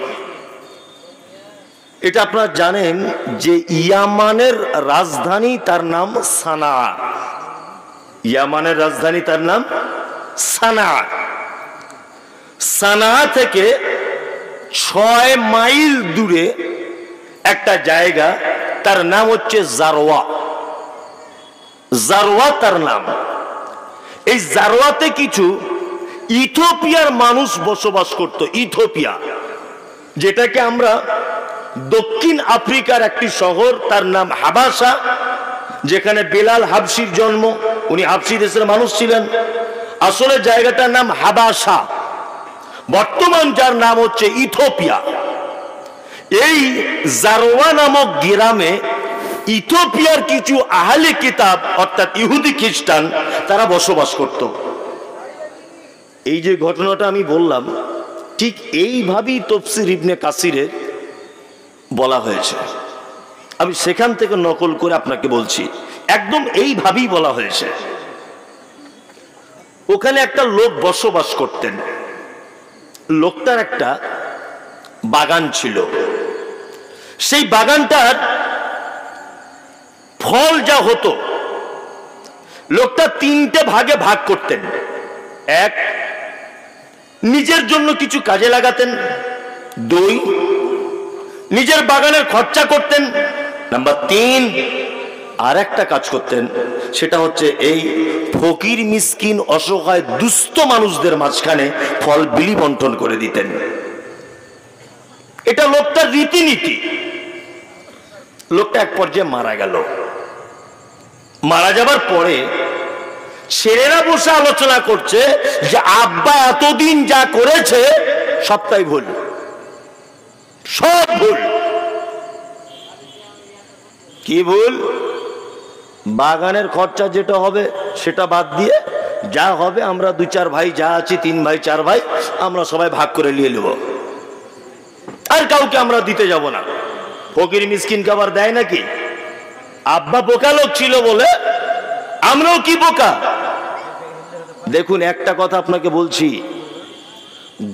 এটা আপনারা জানেন যে ইয়ামানের রাজধানী তার নাম সানা। ইয়ামানের রাজধানী তার নাম সানা। সানা থেকে 6 মাইল দূরে একটা জায়গা, তার নাম হচ্ছে জারওয়া। জারওয়া তার নাম। এই জারওয়াতে কিছু ইথিওপিয়ার মানুষ বসবাস করত। ইথিওপিয়া, যেটাকে আমরা দক্ষিণ আফ্রিকার একটি শহর, তার নাম হাবাসা, যেখানে বেলাল হাবশির জন্ম। উনি হাবশি দেশের মানুষ ছিলেন। আসলে জায়গাটার নাম হাবাসা, বর্তমান যার নাম হচ্ছে ইথিওপিয়া। এই জারওয়া নামক গ্রামে ইথিওপিয়ার কিছু আহলে কিতাব অর্থাৎ ইহুদি খ্রিস্টান তারা বসবাস করত। এই যে ঘটনাটা আমি বললাম, ঠিক এইভাবেই তাফসীর ইবনে কাসিরে বলা হয়েছে। আমি সেখান থেকে নকল করে আপনাকে বলছি, একদম এইভাবেই বলা হয়েছে। ওখানে একটা লোক বসবাস করতেন। লোকটার একটা বাগান ছিল। সেই বাগানটার ফল যা হতো, লোকটা 3টে ভাগে ভাগ করতেন। এক, নিজের জন্য কিছু কাজে লাগাতেন। 2, নিজের বাগানের খরচা করতেন। নাম্বার 3, আর একটা কাজ করতেন, সেটা হচ্ছে এই ফকির মিসকিন অসহায় দুস্থ মানুষদের মাঝখানে ফল বিলি বন্টন করে দিতেন। এটা লোকটার রীতিনীতি। লোকটা এক পর্যায়ে মারা গেল। মারা যাবার পরে ছেলেরা বসে আলোচনা করছে যে আব্বা এতদিন যা করেছে সবটাই ভুল, সব ভুল। কি ভুল? বাগানের খরচা যেটা হবে সেটা বাদ দিয়ে যা হবে আমরা 2-4 ভাই যা আছি, 3 ভাই 4 ভাই, আমরা সবাই ভাগ করে নিয়ে নেব, আর কাউকে আমরা দিতে যাব না। ফকির মিসকিন খাবার দেয় নাকি? আব্বা বোকা লোক ছিল বলে আমরাও কি বোকা? দেখুন, একটা কথা আপনাকে বলছি,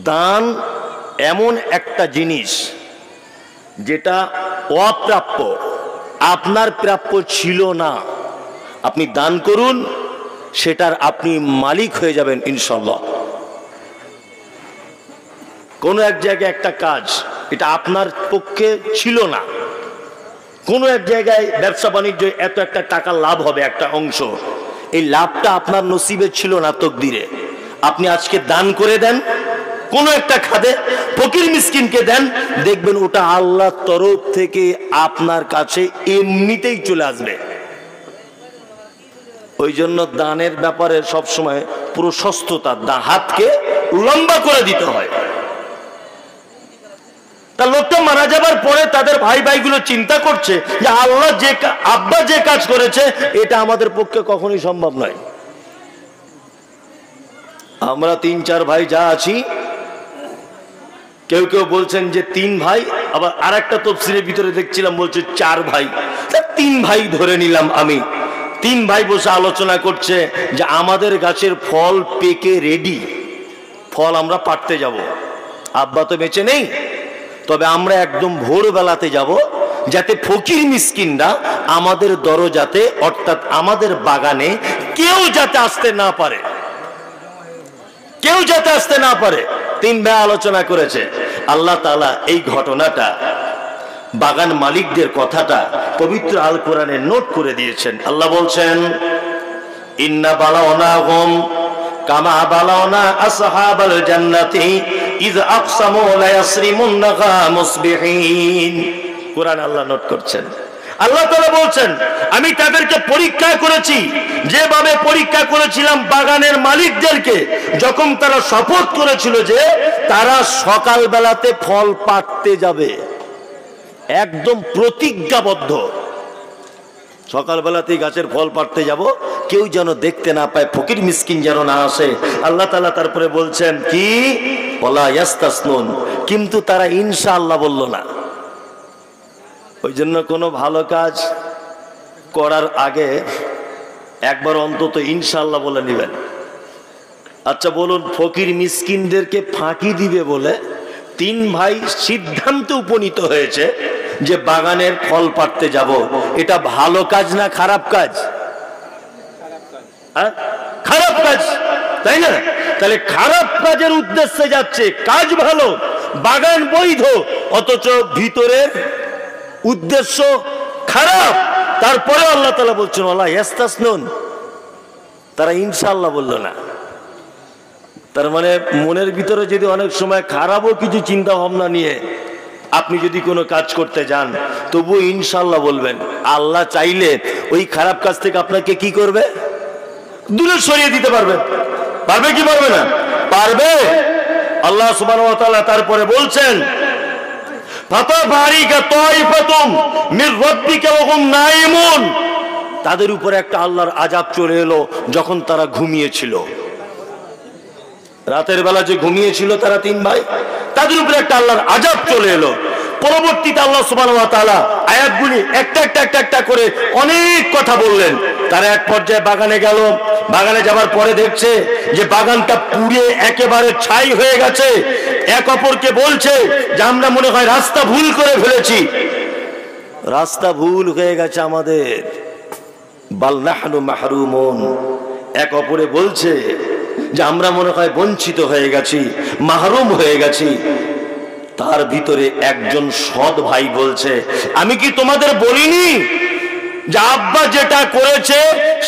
দান এমন একটা জিনিস যেটা অপ্রাপ্য, আপনার প্রাপ্য ছিল না। আপনি দান করুন, সেটার আপনি মালিক হয়ে যাবেন ইনশাআল্লাহ। কোনো এক জায়গায় একটা কাজ, এটা আপনার পক্ষে ছিল না। কোনো এক জায়গায় ব্যবসা বাণিজ্য এত একটা টাকা লাভ হবে, একটা অংশ, এই লাভটা আপনার নসিবে ছিল না, তকদিরে। আপনি আজকে দান করে দেন কোনো একটা খাতে, ফকির মিসকিনকে দেন, দেখবেন ওটা আল্লাহর তরফ থেকে আপনার কাছে এমনিতেই চলে আসবে। ওই জন্য দানের ব্যাপারে সবসময় প্রশস্ততা, হাতকে লম্বা করে দিতে হয়। তা লোকটা মারা যাবার পরে তাদের ভাই ভাইগুলো চিন্তা করছে যে আল্লাহ যে আব্বা যে কাজ করেছে এটা আমাদের পক্ষে কখনোই সম্ভব নয়। আমরা 3-4 ভাই যা আছি, কেউ কেউ বলছেন যে 3 ভাই, আবার আরেকটা তাফসীরের ভিতরে দেখছিলাম বলছে 4 ভাই, 3 ভাই ধরে নিলাম আমি। 3 ভাই বসে আলোচনা করছে যে আমাদের গাছের ফল পেকে রেডি, ফল আমরা পাড়তে যাব। আব্বা তো বেঁচে নেই, তবে আমরা একদম ভোরবেলাতে যাব, যাতে ফকির মিসকিনরা আমাদের দরজাতে অর্থাৎ আমাদের বাগানে কেউ যাতে আসতে না পারে, কেউ যাতে আসতে না পারে। 3 ভাই আলোচনা করেছে। আল্লাহ তাআলা এই ঘটনাটা, বাগান মালিকদের কথাটা পবিত্র আল কোরআনে নোট করে দিয়েছেন। আল্লাহ বলছেন, ইন্না বালাওনাহুম কামা বালাওনা আসহাবাল জান্নাতি ইয আকসামু লা ইয়াসরিমুন্নাহা মুসবিহিন। কোরআন আল্লাহ নোট করছেন। আল্লাহ তাআলা বলছেন, আমি তাদেরকে পরীক্ষা করেছি যেভাবে পরীক্ষা করেছিলাম বাগানের মালিকদেরকে, যখন তারা শপথ করেছিল যে তারা সকাল বেলাতে ফল পাড়তে যাবে, একদম প্রতিজ্ঞাবদ্ধ, সকালবেলাতেই গাছের ফল পাড়তে যাব, কেউ যেন দেখতে না পায়, ফকির মিসকিন যেন না আসে। আল্লাহ তাআলা তারপরে বলছেন কি, ওয়ালা ইয়াস্তাসনুন, কিন্তু তারা ইনশাআল্লাহ বলল না। ওই জন্য কোনো ভালো কাজ করার আগে একবার অন্তত ইনশাআল্লাহ বলে নেবেন। আচ্ছা বলুন, ফকির মিসকিনদেরকে ফাঁকি দিবে বলে 3 ভাই সিদ্ধান্তে উপনীত হয়েছে যে বাগানের ফল পাড়তে যাব, এটা ভালো কাজ না খারাপ কাজ? খারাপ কাজ, তাই না? তাহলে খারাপ কাজের উদ্দেশ্যে যাচ্ছে, কাজ ভালো, বাগান বৈধ, অথচ ভিতরের উদ্দেশ্য খারাপ। তারপরে আল্লাহ তাআলা বলছেন ওয়ালা ইয়াস্তাসনুন, তারা ইনশাআল্লাহ বলল না। তার মানে মনের ভিতরে যদি অনেক সময় খারাপও কিছু চিন্তা ভাবনা নিয়ে আপনি যদি কোনো কাজ করতে যান, তবু ইনশাআল্লাহ বলবেন। আল্লাহ চাইলে ওই খারাপ কাজ থেকে আপনাকে কি করবে? দূরে সরিয়ে দিতে পারবে। পারবে কি পারবে না? পারবে। আল্লাহ সুবহানাহু ওয়া তাআলা তারপরে বলছেন, ফাতাবারিকা তাইফাতুম মির রাব্বিকা ওয়া হুম নাইমুন, তাদের উপরে একটা আল্লাহর আযাব চলে এলো যখন তারা ঘুমিয়েছিল। রাতের বেলা যে ঘুমিয়েছিল তারা 3 ভাই, তাদের উপরে একটা আল্লাহর আযাব চলে এলো। পরবর্তীতে আল্লাহ সুবহানাহু ওয়া তাআলা আয়াতগুলি একটা করে অনেক কথা বললেন। তারা এক পর্যায়ে বাগানে গেল, বাগানে যাবার পরে দেখছে যে বাগানটা পুড়ে একেবারে ছাই হয়ে গেছে। এক অপরকে বলছে যে আমরা মনে হয় রাস্তা ভুল করে ফেলেছি, রাস্তা ভুল হয়ে গেছে আমাদের, বাল নাহনু মাহরুমুন। এক অপরে বলছে যে আমরা মনে হয় বঞ্চিত হয়ে গেছি, মাহরুম হয়ে গেছি। তার ভিতরে একজন সৎ ভাই বলছে, আমি কি তোমাদের বলিনি যে আব্বা যেটা করেছে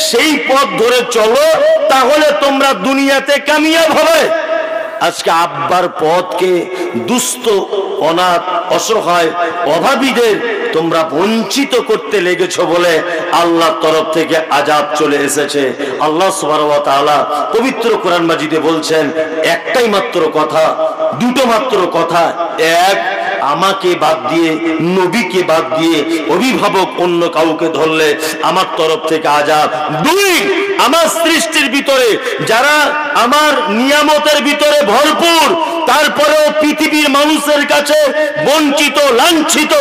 সেই পথ ধরে চলো, তাহলে তোমরা দুনিয়াতে কামিয়াব হবে? আজকে আব্বার পথকে দুস্থ, অনাথ, অসহায়, অভাবীদের তোমরা বঞ্চিত করতে লেগেছো বলে আল্লাহর তরফ থেকে আযাব চলে এসেছে। আল্লাহ সুবহানাহু ওয়া তাআলা পবিত্র কোরআন মাজিদে বলছেন একটাই মাত্র কথা, দুটো মাত্র কথা। এক, আমাকে বাদ দিয়ে, নবীকে বাদ দিয়ে অভিভাবক অন্য কাউকে ধরলে আমার তরফ থেকে আযাব। 2, আমার সৃষ্টির ভিতরে যারা আমার নিয়ামতের ভিতরে ভরপুর, তারপরেও পৃথিবীর মানুষের কাছে বঞ্চিত, লাঞ্ছিত,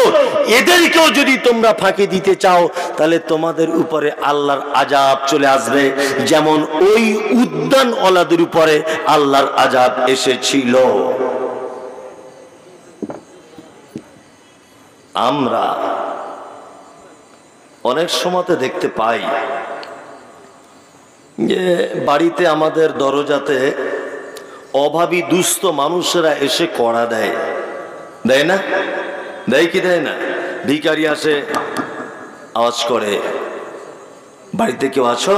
এদেরকেও যদি তোমরা ফাঁকি দিতে চাও, তাহলে তোমাদের উপরে আল্লাহর আযাব চলে আসবে, যেমন ওই উদ্যান ওয়ালাদের উপরে আল্লাহর আযাব এসেছিল। আমরা অনেক সময়তে দেখতে পাই যে বাড়িতে আমাদের দরজাতে অভাবী দুস্থ মানুষেরা এসে কড়া দেয়, দেয় না? দেয় কি দেয় না? ভিখারি আসে, আওয়াজ করে, বাড়িতে কেউ আছো?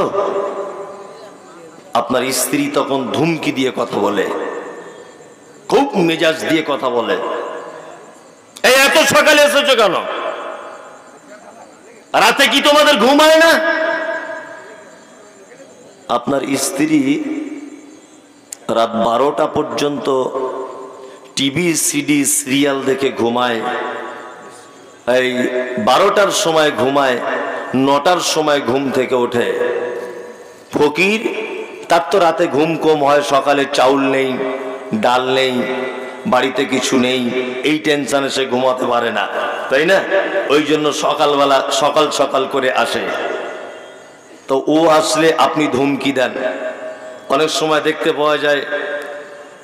আপনার স্ত্রী তখন ধুমকি দিয়ে কথা বলে, খুব মেজাজ দিয়ে কথা বলে, এই এত সকালে এসেছো কেন? রাতে কি তোমাদের ঘুম হয় না? আপনার স্ত্রী রাত 12টা পর্যন্ত টিভি, সিডি, সিরিয়াল দেখে ঘুমায়, এই 12টার সময় ঘুমায়, 9টার সময় ঘুম থেকে ওঠে। ফকির তার তো রাতে ঘুম কম হয়, সকালে চাউল নেই, ডাল নেই, বাড়িতে কিছু নেই, এই টেনশনে সে ঘুমাতে পারে না, তাই না? ওই জন্য সকালবেলা সকাল সকাল করে আসে। তো ও আসলে আপনি ধমকি দেন। অনেক সময় দেখতে পাওয়া যায়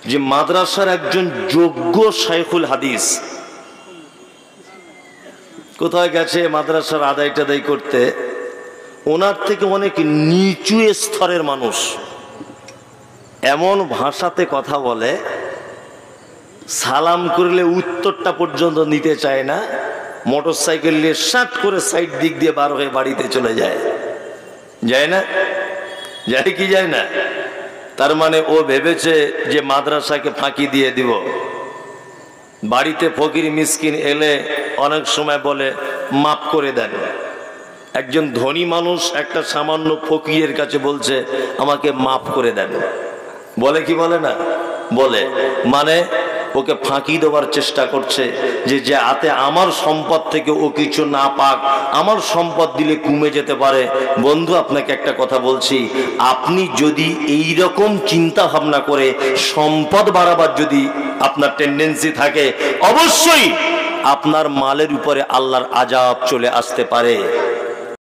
যে মাদ্রাসার একজন যোগ্য শাইখুল হাদিস কোথায় গেছে মাদ্রাসার আদায় টাদাই করতে, ওনার থেকে অনেক নিচু স্তরের মানুষ এমন ভাষাতে কথা বলে, সালাম করলে উত্তরটা পর্যন্ত নিতে চায় না, মোটর সাইকেল নিয়ে সাট করে সাইড দিক দিয়ে বার হয়ে বাড়িতে চলে যায়। যায় না? যায় কি যায় না? তার মানে ও ভেবেছে যে মাদ্রাসাকে ফাঁকি দিয়ে দিব। বাড়িতে ফকির মিসকিন এলে অনেক সময় বলে মাফ করে দেন। একজন ধনী মানুষ একটা সামান্য ফকিরের কাছে বলছে আমাকে মাফ করে দেন, বলে কি বলে না? বলে। মানে ওকে ফাঁকি দেওয়ার চেষ্টা করছে যে যাতে আমার সম্পদ থেকে ও কিছু না পাক, আমার সম্পদ দিলে কমে যেতে পারে। বন্ধু, আপনাকে একটা কথা বলছি, আপনি যদি এই রকম চিন্তা ভাবনা করে সম্পদ বাড়াবার যদি আপনার টেন্ডেন্সি থাকে, অবশ্যই আপনার মালের উপরে আল্লাহর আযাব চলে আসতে পারে।